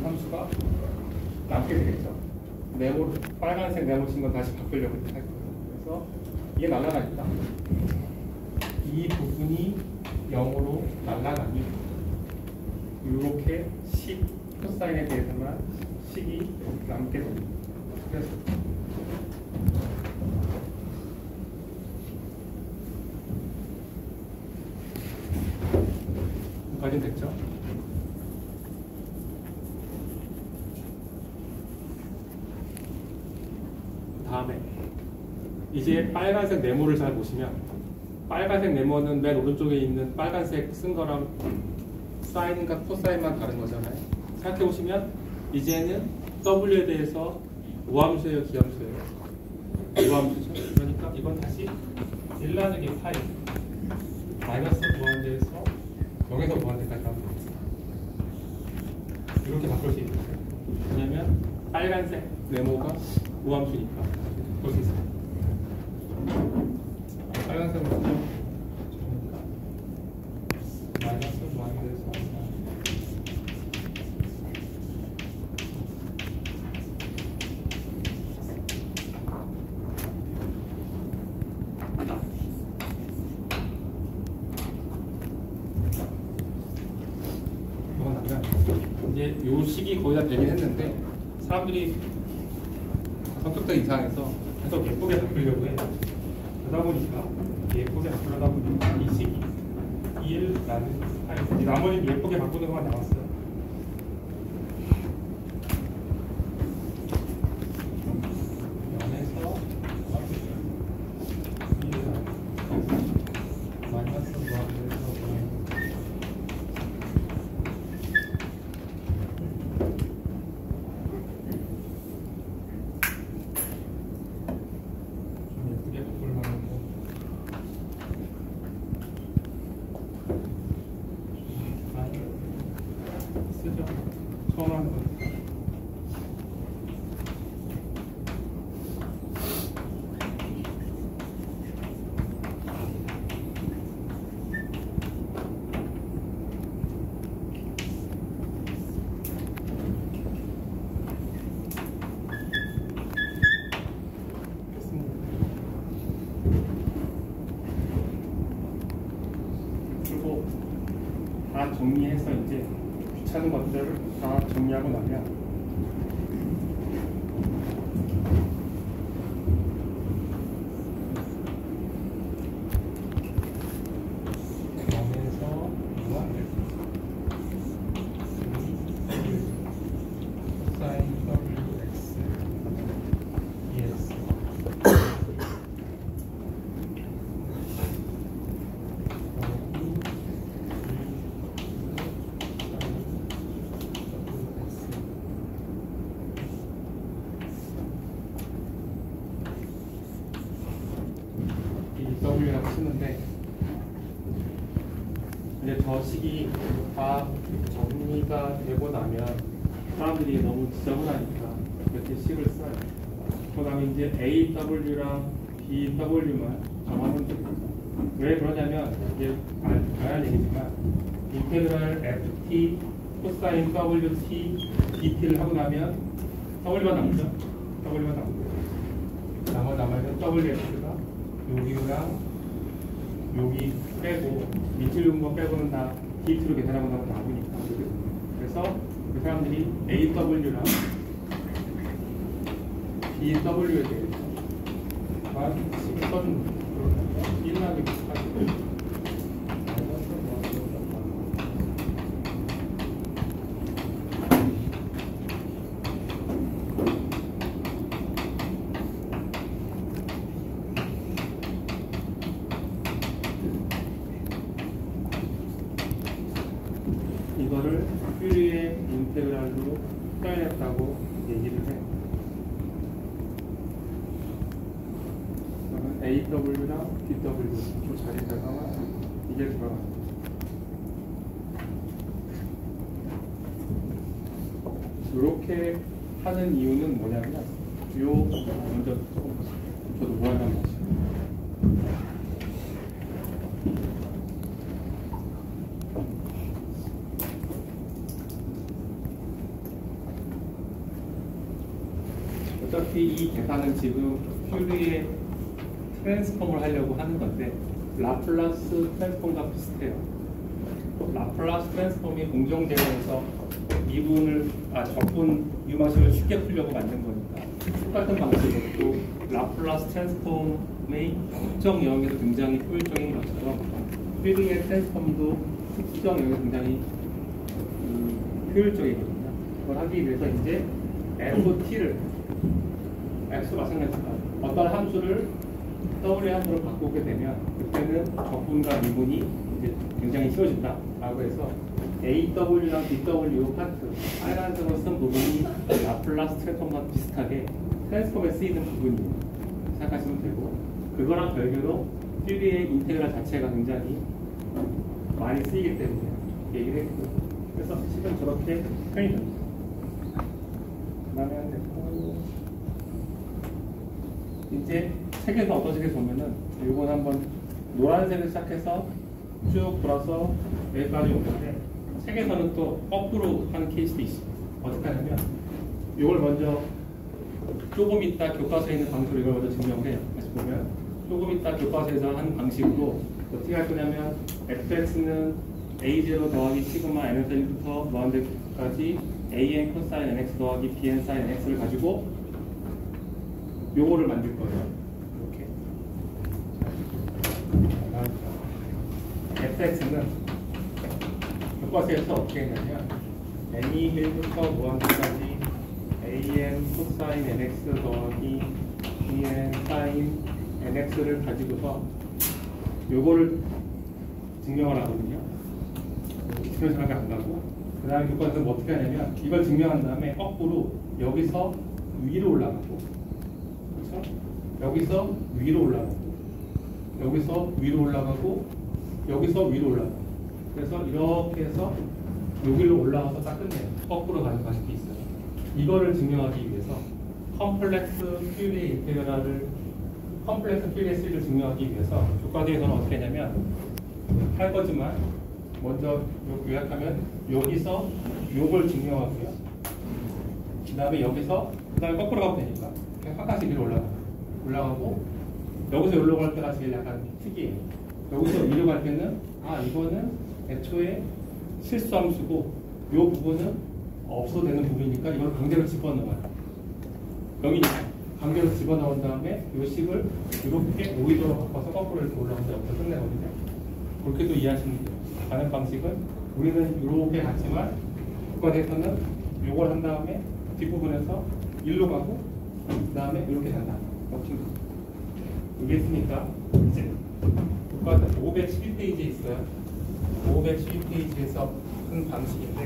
함수가 남게 되겠죠. 네모, 빨간색 네모 친 건 다시 바꾸려고 할 거예요. 그래서 이게 날아가니까 이 부분이 0으로 날아가니 이렇게 식, 코사인에 대해서만 식이 남게 됩니다. 그래서 확인됐죠? 다음에 이제 빨간색 네모를 잘 보시면 빨간색 네모는 맨 오른쪽에 있는 빨간색 쓴 거랑 사인과 코사인만 다른 거잖아요. 생각해 보시면 이제는 W에 대해서 우함수예요, 기함수예요? 우함수죠. 그러니까 이건 다시 1 나누기 파이 마이너스 무한대에서 0에서 무한대까지 하면 되겠습니다. 이렇게 바꿀 수 있어요. 왜냐면 빨간색 네모가 우함수니까 볼 수 있어요. 빨간색 네모 그러니까 마이너스 무한대에서 이제 요 식이 거의 다 되긴 했는데 사람들이 성격도 이상해서 계속 예쁘게 바꾸려고 해. 그러다 보니까 예쁘게 바꾸려다 보니까 이 식이 1 나는 아니 나머지는 예쁘게 바꾸는 것만 남았어요. 면에서 마이너스 무한대에서 쓰죠. 처음 하는 거니까. 그리고 다 정리해서 이제 귀찮은 것들을 다 정리하고 나면 점에서 무한대 사인 WX ES W라고 쓰는데 이제 저 식이 다 정리가 되고 나면 사람들이 너무 지저분하니까 이렇게 식을 써요. 그 다음에 이제 AW랑 BW만 정하면 됩니다. 왜 그러냐면 이게 당연한 얘기지만 인테그랄 FT 코사인 WT DT를 하고 나면 W가 남죠. W가 남고 남아있는 WX가 여기랑 여기 빼고 밑줄 거 빼고는 다 DT로 계산하고 나면 나오니까. 그래서 그 사람들이 AW랑 BW에 대해서 식을 써준 거예요. 1나기 8. 이거를 퓨리의 인테그랄로 표현했다고 얘기를 해요. 그러면 AW랑 BW 두 자리에다가 이게 들어가요. 이렇게 하는 이유는 뭐냐면 요 먼저 조금 저도 뭐 하냐면 어차피 이 계산은 지금 퓨리의 트랜스폼을 하려고 하는 건데 라플라스 트랜스폼과 비슷해요. 라플라스 트랜스폼이 공정제로에서 미분을 적분 유마식을 쉽게 풀려고 만든 거니까 똑같은 방식으로 라플라스 트랜스폼의 특정 영역에서 굉장히 효율적인 것처럼 퓨리의 트랜스폼도 특정 영역에서 굉장히 효율적이거든요. 그걸 하기 위해서 이제 FT를 X도 마찬가지입니다. 어떤 함수를 W의 함수로 바꾸게 되면 그때는 적분과 미분이 이제 굉장히 쉬워진다라고 해서 AW랑 BW 파트 빨간색으로 쓴 부분이 라플라스 트랜스폼과 비슷하게 트랜스폼에 쓰이는 부분이에요. 생각하시면 되고 그거랑 별개로 퓨리의 인테그랄 자체가 굉장히 많이 쓰이기 때문에 얘기를 했고 그래서 식은 저렇게 표현이 됩니다. 그 다음에 됐고 이제 책에서 어떤 식에서 보면은 이건 한번 노란색을 시작해서 쭉 돌아서 여기까지 오는데 책에서는 또 거꾸로 하는 케이스도 있어요. 어떻게 하냐면 이걸 먼저 조금 있다 교과서에 있는 방식으로 이걸 먼저 증명을 해요. 다시 보면 조금 있다 교과서에서 하는 방식으로 어떻게 할 거냐면 fx는 a0 더하기 시그마 n에서 1부터 무한대까지 an 코사인 nx 더하기 bn 사인 nx를 가지고 요거를 만들 거예요. 이렇게 fx는 교과서에서 어떻게 했냐면 n이 1부터 무한대까지 an 코사인 nx 더하기 bn 사인 nx를 가지고서 요거를 증명을 하거든요. 그런 생각이 안 가고 그 다음에 교과서는 뭐 어떻게 하냐면 이걸 증명한 다음에 거꾸로 여기서 위로 올라가고 그렇죠? 여기서 위로 올라가고 여기서 위로 올라가고 여기서 위로 올라가고 그래서 이렇게 해서 여기로 올라가서 딱 끝내요. 거꾸로 가는 방식이 있어요. 이거를 증명하기 위해서 컴플렉스 퓨리의 인테그랄을 컴플렉스 퓨리의 시리즈를 증명하기 위해서 교과서에서는 어떻게 하냐면 할 거지만 먼저 요약하면 여기서 요걸 증명하고요. 그 다음에 여기서 그 다음에 거꾸로 가면 되니까 그냥 한 위로 올라가고 여기서 여기로 갈 때가 제일 약간 특이해요. 여기서 위로 갈 때는 이거는 애초에 실수함수고 요 부분은 없어도 되는 부분이니까 이걸 강제로 집어넣어요. 여기 강제로 집어넣은 다음에 요 식을 이렇게 오이도로 바꿔서 거꾸로 이렇게 올라가서 여기서 끝내거든요. 그렇게도 이해하시면 돼요. 가는 방식은 우리는 이렇게 갔지만 교과서에서는 요걸 한 다음에 뒷부분에서 일로 가고 그 다음에 이렇게 간다. 이게 있으니까 이제 교과서 511페이지에 있어요. 511페이지에서 한 방식인데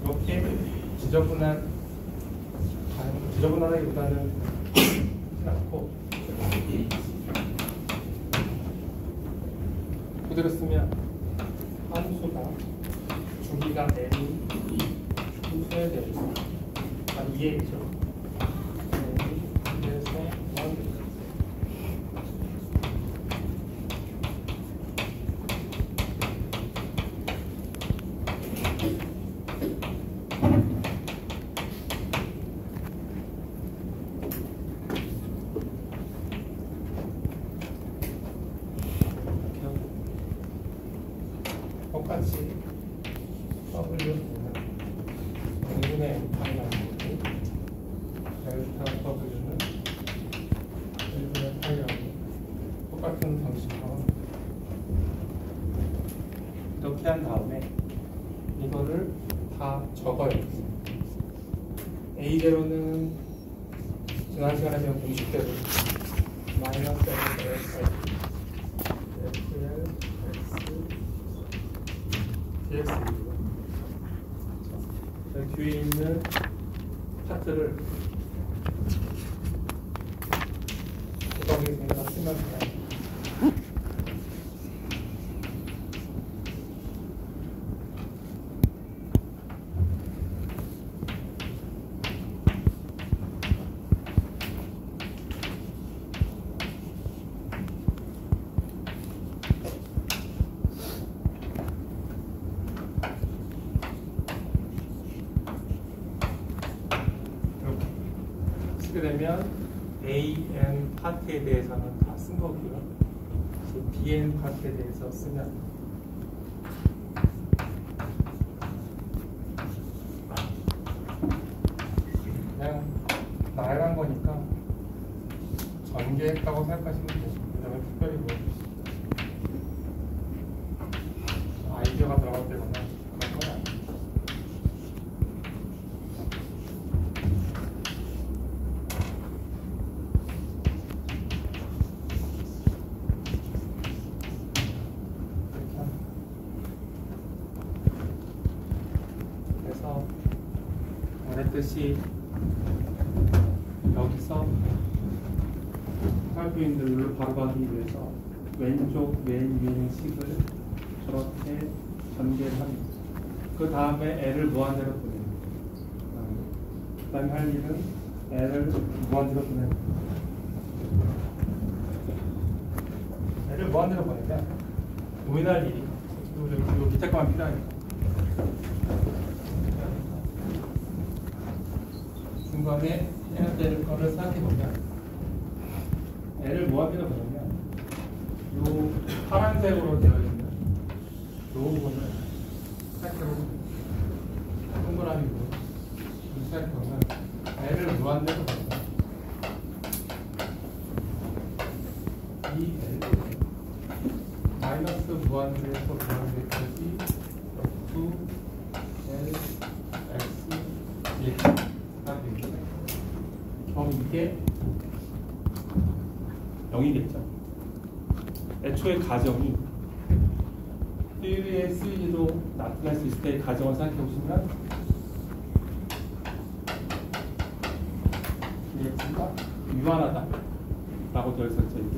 이렇게 지저분하다기보다는 그렇지 않고 그대로 쓰면 함수가 주기가 n이 함수에 대해서 위에 있죠. 그래서 이렇게 한 다음에 이거를 다 적어요. A0는 지난 시간에 배운 공식대로 마이너스 FL X dx이고요. 뒤에 있는 파트를 고정해서 쓰면 돼요. 되면 AN 파트에 대해서는 다 쓴 거고요. 이제 BN 파트에 대해서 쓰면 그냥 나열한 거니까 전개했다고 생각하시면 돼요. 그다음에 특별히 뭐 아이디어가 들어갔다거나 그런 건 아니에요. 말했듯이 여기서 살고 있는 룰을 바로 가기 위해서 왼쪽 맨 위에 식을 저렇게 전개를 합니다. 그 다음에 L을 무한대로 보냅니다. 그 다음에 할 일은 L을 무한대로 보냅니다. L을 무한대로 보내면 우연할 일이 이 밑에 거만 필요하니까 중간에 해야 될 거를 생각해보면 L을 무한대로 보내면 이 파란색으로 되어 있는 이 부분을 생각해보면 동그라미로 생각해보면 L을 무한대로 보내면 이 L을 마이너스 무한대에서 무한대까지 2 L X dx 그럼 이게 0이겠죠. 애초에 가정이 1의 수위로 나타날 수 있을 때의 가정을 생각해 보시면 dx가 유한하다 라고 되어 있었죠. 이게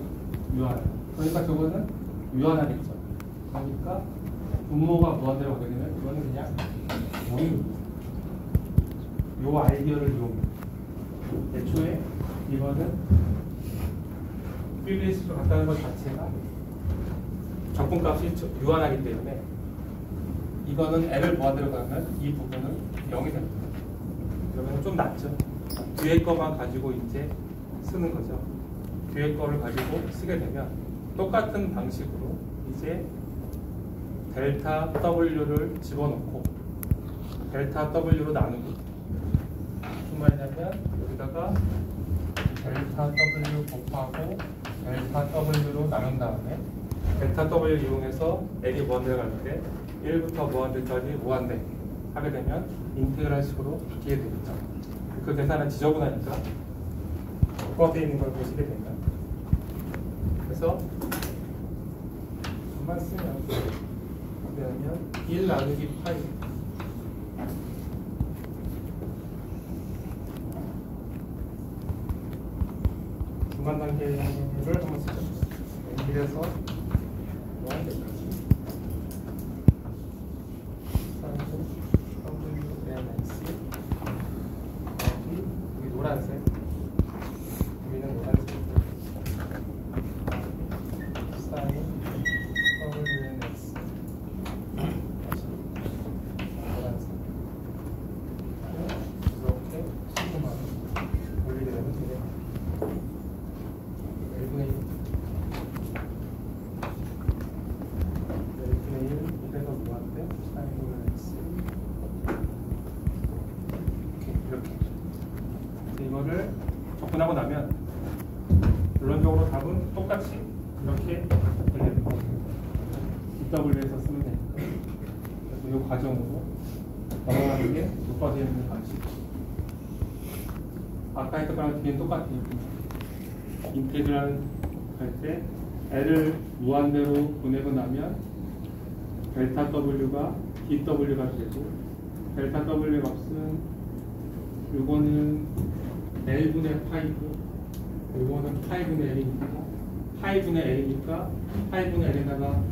유한하다. 그러니까 저거는 유한하겠죠. 그러니까 분모가 무한대로 가게 되면 이거는 그냥 0입니다. 요 아이디어를 이용해. 애초에 이거는 PBS로 갔다는 것 자체가 적분값이 유한하기 때문에 이거는 L을 무한대로 가면 이 부분은 0이 됩니다. 그러면 좀 낫죠. 뒤에 거만 가지고 이제 쓰는 거죠. 뒤에 거를 가지고 쓰게 되면 똑같은 방식으로 이제 델타 W를 집어넣고 델타 W로 나누고 무슨 말이냐면 여기다가 델타 W 곱하고 델타 W로 나눈 다음에 델타 W 이용해서 L이 무한대로 갈 때 1부터 무한대까지 무한대 하게 되면 인테그랄 식으로 바뀌게 되겠죠. 그 계산은 지저분하니까 부합되어 있는 걸 보시게 됩니다. 그래서 좀만 쓰면 그러면 1 나누기 파이 중간 단계를 한번 쓰죠. 1에서 무한대까지 여기 노란색 여기는 노란색 사인 WNX 노란색 이렇게 시그마를 올리게 되면 되네요. 1분의 1 이래서 무한대 사인 WNX 이렇게 이거를 접근하고 나면 결론적으로 답은 똑같이 이렇게 되게 BW에서 쓰면 되니까 이 과정으로 넘어가는 게 높아져 있는 방식. 아까 했던 거랑 뒤엔 똑같아요. 인테그랄 할 때 L을 무한대로 보내고 나면 델타 W가 dW가 되고, 델타 W 값은 요거는 L분의 파이고 요거는 파이분의 L이니까, 파이분의 L이니까 파이분의 L에다가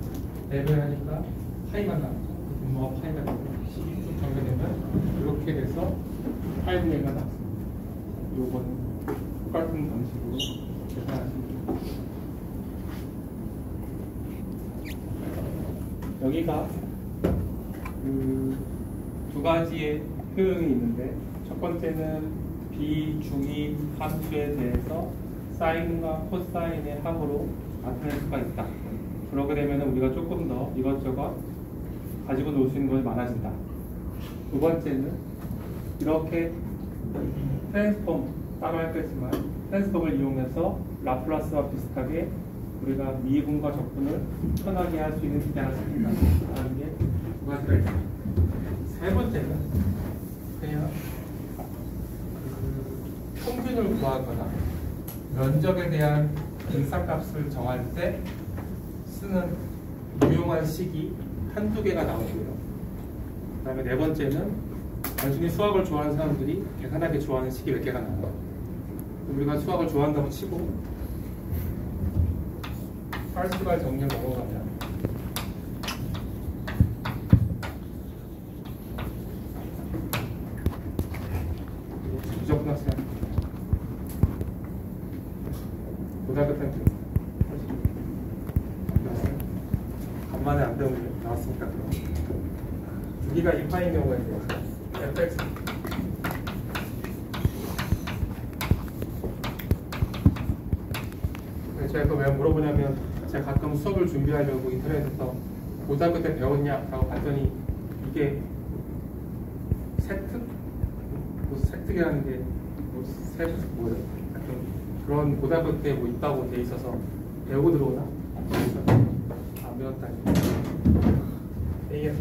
L을 하니까 파이만 나왔죠. 분모가 파이가 되고 12쭉 정리되면 이렇게 돼서 파이분의 L가 나왔습니다. 요거는 똑같은 방식으로 계산하시면 됩니다. 여기가 그 두 가지의 효용이 있는데, 첫 번째는 비중위 함수에 대해서 사인과 코사인의 합으로 나타낼 수가 있다. 그러게 되면 우리가 조금 더 이것저것 가지고 놀 수 있는 것이 많아진다. 두 번째는 이렇게 트랜스폼 따로 할 거지만 트랜스폼을 이용해서 라플라스와 비슷하게 우리가 미분과 적분을 편하게 할 수 있는 기량을 생긴다는 게 두 가지가 있습니다. 세 번째는 그냥 평균을 구하거나 면적에 대한 분산값을 정할 때 쓰는 유용한 식이 한두 개가 나오고요. 그 다음에 네 번째는 단순히 수학을 좋아하는 사람들이 계산하기 좋아하는 식이 몇 개가 나와요. 우리가 수학을 좋아한다고 치고 파르시발 정리를 넘어가면 무조건 학생 고등학교 때는 간만에 안 배우는 게 나왔으니까 그럼 여기가 2파인 경우가 있어요. fx 제가 그거 왜 물어보냐면, 제가 가끔 수업을 준비하려고 인터넷에서 고등학교 때 배웠냐? 라고 봤더니 이게 세특? 뭐 세특이라는 게 뭐 뭐예요? 하여튼 그런 고등학교 때 뭐 있다고 돼 있어서 배우고 들어오나? 안 배웠다니. 이게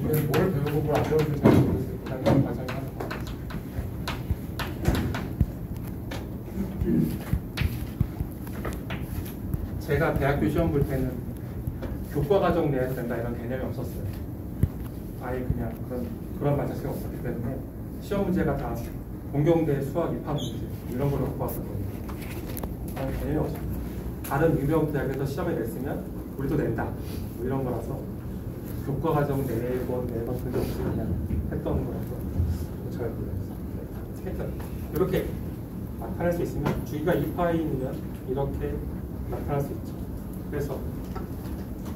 뭘 배우고 뭘 안 배우는지 잘 모르겠어요. 그냥 그런 과정이 하는 거 같아요. 제가 대학교 시험 볼 때는 교과과정 내에서 된다 이런 개념이 없었어요. 아예 그냥 그런 말 자체가 없었기 때문에 시험 문제가 다 공경대 수학 입학 문제 이런 걸로 갖고 왔었거든요. 아예 개념이 없었어요. 다른 유명 대학에서 시험에 냈으면 우리도 낸다 뭐 이런 거라서 교과과정 네번 그게 없이 그냥 했던 거라서 잘 모르겠어요. 이렇게 나타낼 수 있으면 주기가 2파이면 이렇게 나타날 수 있죠. 그래서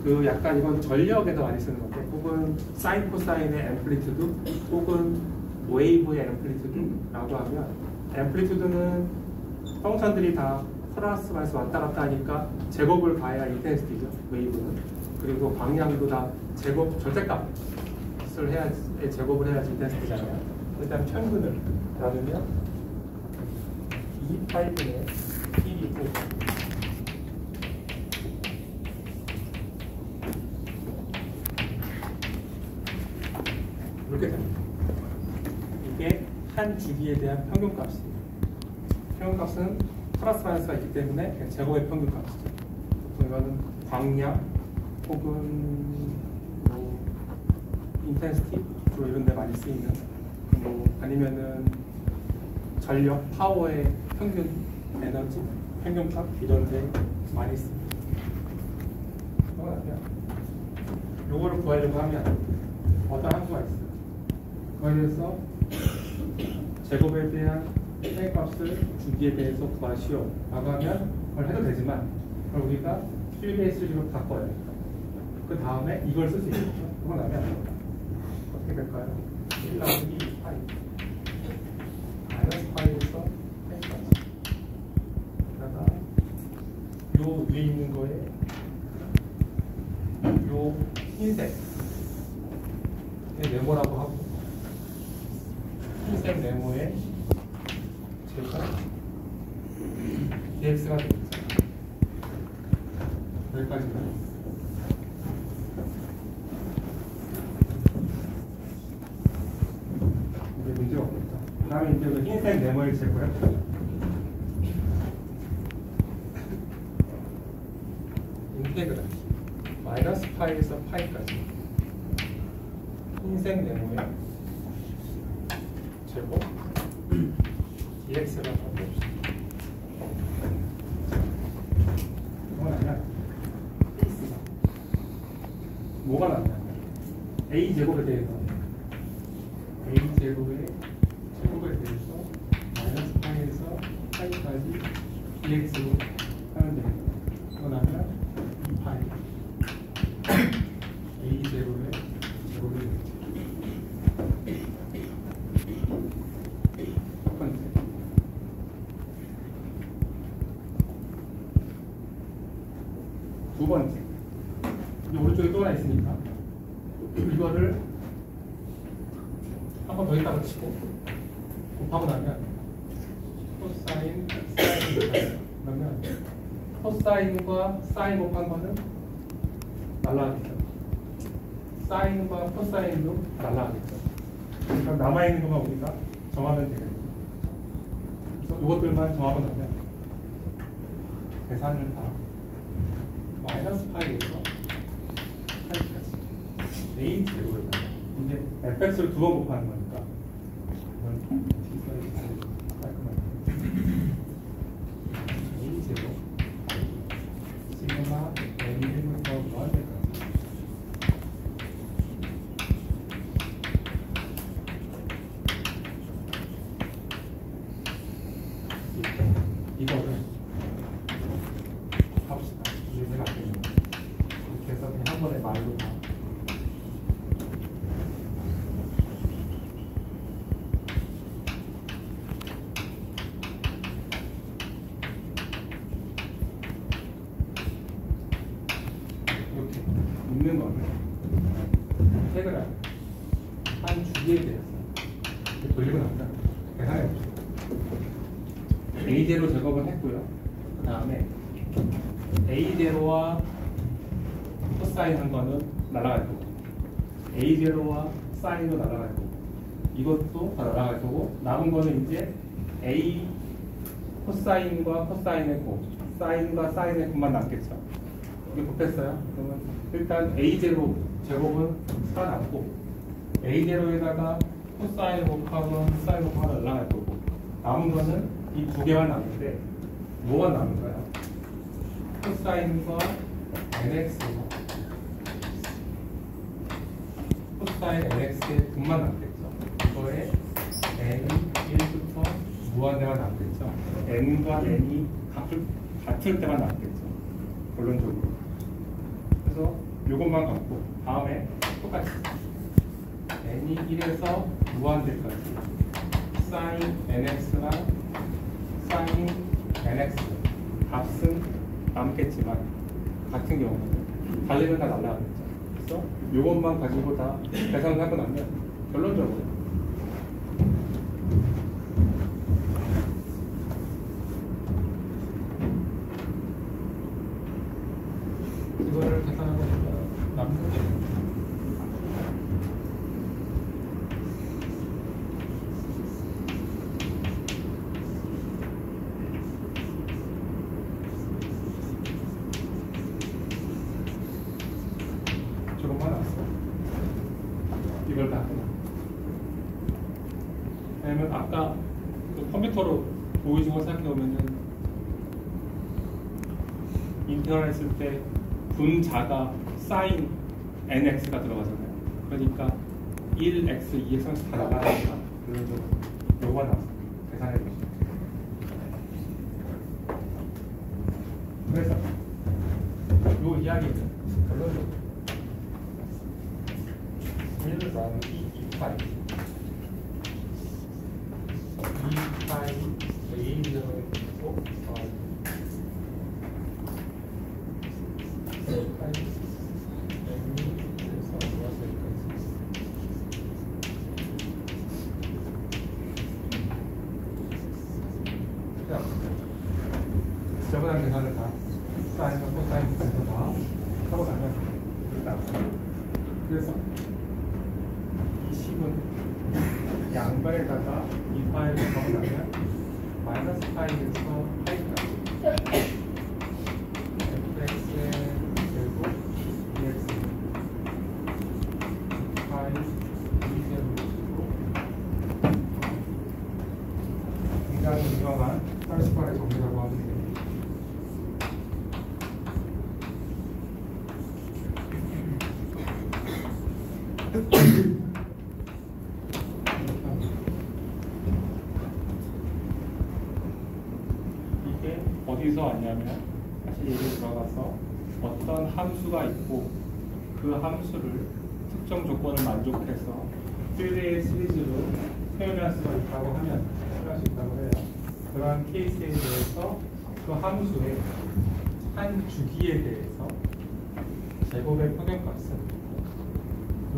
그 약간 이건 전력에서 많이 쓰는 건데, 혹은 사인 코사인의 앰플리튜드 혹은 웨이브의 앰플리튜드라고 하면, 앰플리튜드는 펑션들이 다 플러스 마이너스 왔다 갔다 하니까 제곱을 가야 인텐시티죠. 웨이브는. 그리고 방향도 다 제곱 절대값을 해야지, 제곱을 해야지 인텐시티잖아요. 일단 평균을 나누면 2파이분의 1이고 이렇게 됩니다. 이게 한 주기에 대한 평균값이에요. 평균값은 플러스 마이너스가 있기 때문에 그냥 제곱의 평균값이죠. 보통 이거는 광량 혹은 뭐 인텐시티 주로 이런 데 많이 쓰이는, 뭐 아니면은 전력, 파워의 평균 에너지, 평균값 이런 데 많이 씁니다. 요거를 구하려고 하면 어떤 함수가 있어요. 그거에 대해서 제곱에 대한 K값을 주기에 대해서 구하시오 라고 하면 그걸 해도 되지만, 그걸 우리가 3-3로 바꿔요. 그 다음에 이걸 쓸 수 있죠. 그러고 나면 어떻게 될까요? 1 나누기 2파이 마이너스 파이에서 K까지, 그러다가 요 위에 있는 거에 요 흰색 네모라고 하고, 흰색 네모에 제가 dx가 되겠죠. 여기까지는 다음에 이제 그 흰색 네모의 제곱을 인테그랄 마이너스 파이에서 파이까지 흰색 네모의 제곱 dx를 한번 봅시다. 이건 아니야. 베이스가 뭐가 나왔냐면 a 제곱에 대해서 a 제곱의 제곱에 대해서 마이너스 파이에서 파이까지 dx로 하면 됩니다. 이건 하면 2파이 a 제곱의 제곱이 되겠죠. 첫 번째. 두 번째. 이제 오른쪽에 또 하나 있으니까 이거를 한 번 더 있다가 치고 곱하고 나면 코사인, 사인 그러면 코사인과 사인 곱한 거는 날라가겠죠. 사인과 코사인도 날라가겠죠. 그러니까 남아있는 것만 우리가 정하면 되겠죠. 그래서 이것들만 정하고 나면 계산을 다 마이너스 파이에서 파이까지 a 제곱에다가 이제 fx를 두 번 곱하는 거니까 이건 t사이즈 깔끔하게 a 제곱 시그마 n1부터 무한대까지 이거를 합시다. 이게 제가 되는 거. 이렇게 해서 그냥 한 번에 말로 다. 이렇게 있는 거를 인테그랄 한 주기에 대해서 이렇게 돌리고 나면 계산해 봅시다. a0 제곱은 했고요. 그 다음에 a0와 코사인 한 거는 날아갈 거고 a0와 사인도 날아갈 거고 이것도 다 날아갈 거고 남은 거는 이제 a 코사인과 코사인의 곱 사인과 사인의 곱만 남겠죠. 이게 곱했어요. 그러면 일단 a0 제곱은 살아남고 a0에다가 코사인 곱하고 사인 곱하고 날아갈 거고 남은 거는 이 두 개만 남는데 뭐가 남은 거야? 코사인과 nx가 코사인 nx의 분만 남겠죠. 이거에 n이 1부터 무한대만 남겠죠. n과 n이 같을 때만 남겠죠. 결론적으로. 그래서 이것만 갖고 다음에 똑같이 n이 1에서 무한대까지 사인 nx랑 사인 nx 값은 남겠지만 같은 경우는 달리면 다 날라가겠죠. 그래서 이것만 가지고 다 계산을 하고 나면 결론적으로 이거를 계산하고 나면 남는 게 이걸 다 하나. 왜냐면 아까 그 컴퓨터로 보여준 거 생각해보면은 인테그랄 했을 때 분자가 사인 nx가 들어가잖아요. 그러니까 1x, 2x, 3x 다 나가니까 그래서 요거가 나왔어요. 계산해 보시죠. 그래서 요 이야기는 결론적으로 1 나누기 2파이 2파이 a0을 곱 4파이 n이 그래서 무한대까지 지저분한 계산을 다 사인과 코사인 계산을 다 하고 나면 일단 그래서 이 식은 양 중간에다가 이 파일을 적어놓으면 마이너스 파이에서 파이까지 fx의 제곱 dx 파이 d제곱이고 굉장히 유명한 펄스파의 정리라고 하면 됩니다. 이게 어디서 왔냐면 사실 예를 들어가서 어떤 함수가 있고 그 함수를 특정 조건을 만족해서 퓨리에 시리즈로 표현할 수가 있다고 하면 표현할 수 있다고 해요. 그러한 케이스에 대해서 그 함수의 한 주기에 대해서 제곱의 평균값은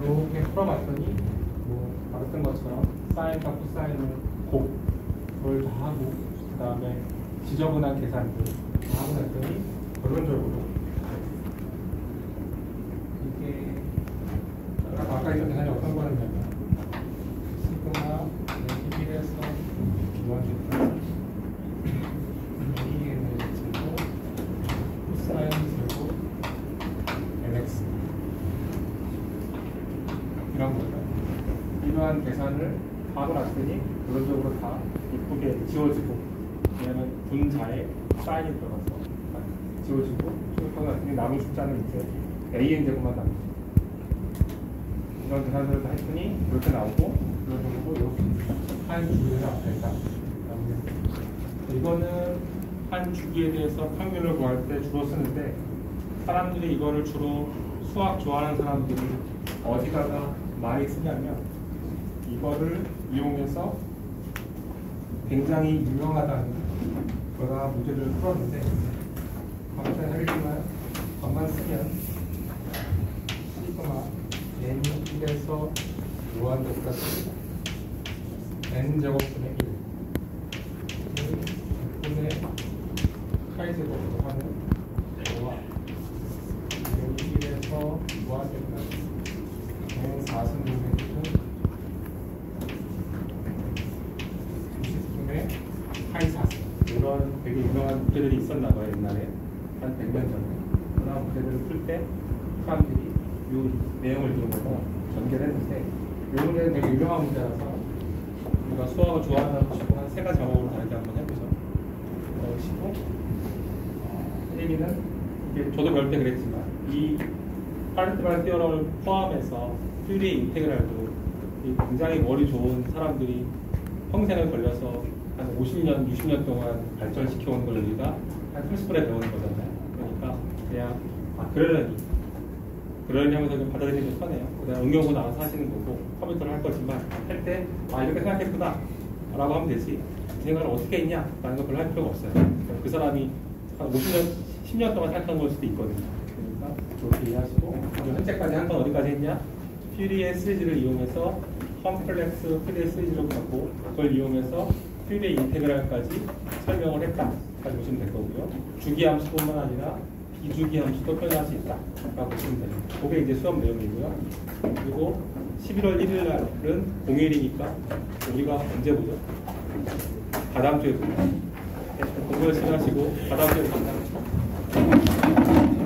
이렇게 풀어봤더니 뭐 말했던 것처럼 사인과 코사인을 그걸 다 하고 그 다음에 지저분한 계산들 다 하고 났더니 결론적으로 이게 아까 했던 계산이 어떤 거였냐면 시그마 네기빌에서 기원주가 A의 제곱 코사인 제곱 NX 이런 거죠. 이러한 계산을 하고 났더니 결론적으로 다 이쁘게 지워지고 왜냐면 분자에 사인이 들어가서 지워지고 지워지고 났더니 남은 숫자는 이제 AN 제곱만 남죠. 이런 계산들을 다 했더니 이렇게 나오고 결론적으로 이렇게 한 주기에 앞에다 이거는 한 주기에 대해서 평균을 구할 때 주로 쓰는데 사람들이 이거를 주로 수학 좋아하는 사람들이 어디다가 많이 쓰냐면 이거를 이용해서 굉장히 유명하다는 거가 문제를 풀었는데 아무튼 하겠지만 것만 쓰면 시그마 n이 1에서 무한대까지 n제곱분의 1 분의 카이제곱으로 하는 거와 n이 1에서 무한대까지 n4승분의 1은 90분의 파이 4승 이런 되게 유명한 문제들이 있었나 봐요. 옛날에 한 100년 전에 그런 문제들을 풀 때 사람들이 이 내용을 들어보고 전개를 했는데 이 문제는 되게 유명한 문제라서 우리가 수학을 좋아하는 한 세 가지 방법으로 다르게 한번 해보죠. 그러시고 얘기는 이게 저도 배울 때 그랬지만 이 파르트발 티어럼을 포함해서 퓨리의 인테그랄도 굉장히 머리 좋은 사람들이 평생을 걸려서 한 50년, 60년 동안 발전시켜온 걸 우리가 한 30분에 배우는 거잖아요. 그러니까 그냥 그러려니 하면서 좀 받아들이기 좀 편해요. 그다음 응용고 나와서 하시는 거고 컴퓨터를 할 거지만 할 때 이렇게 생각했구나 라고 하면 되지 이 생각을 어떻게 했냐 라는 거 별로 할 필요가 없어요. 그 사람이 한 50년, 10년 동안 생각한 걸 수도 있거든요. 그러니까 그렇게 이해하시고 현재까지 한 건 어디까지 했냐? 퓨리의 시리즈를 이용해서 컴플렉스 퓨리의 시리즈로 가고 그걸 이용해서 퓨리의 인테그랄까지 설명을 했다. 잘 보시면 될 거고요. 주기 함수뿐만 아니라 비주기 함수도 표현할 수 있다. 라고 보시면 됩니다. 그게 이제 수업 내용이고요. 그리고 11월 1일 날은 공휴일이니까 우리가 언제 보죠? 다다음 주에 보죠. 공부 열심히 하시고 다다음 주에 만나요.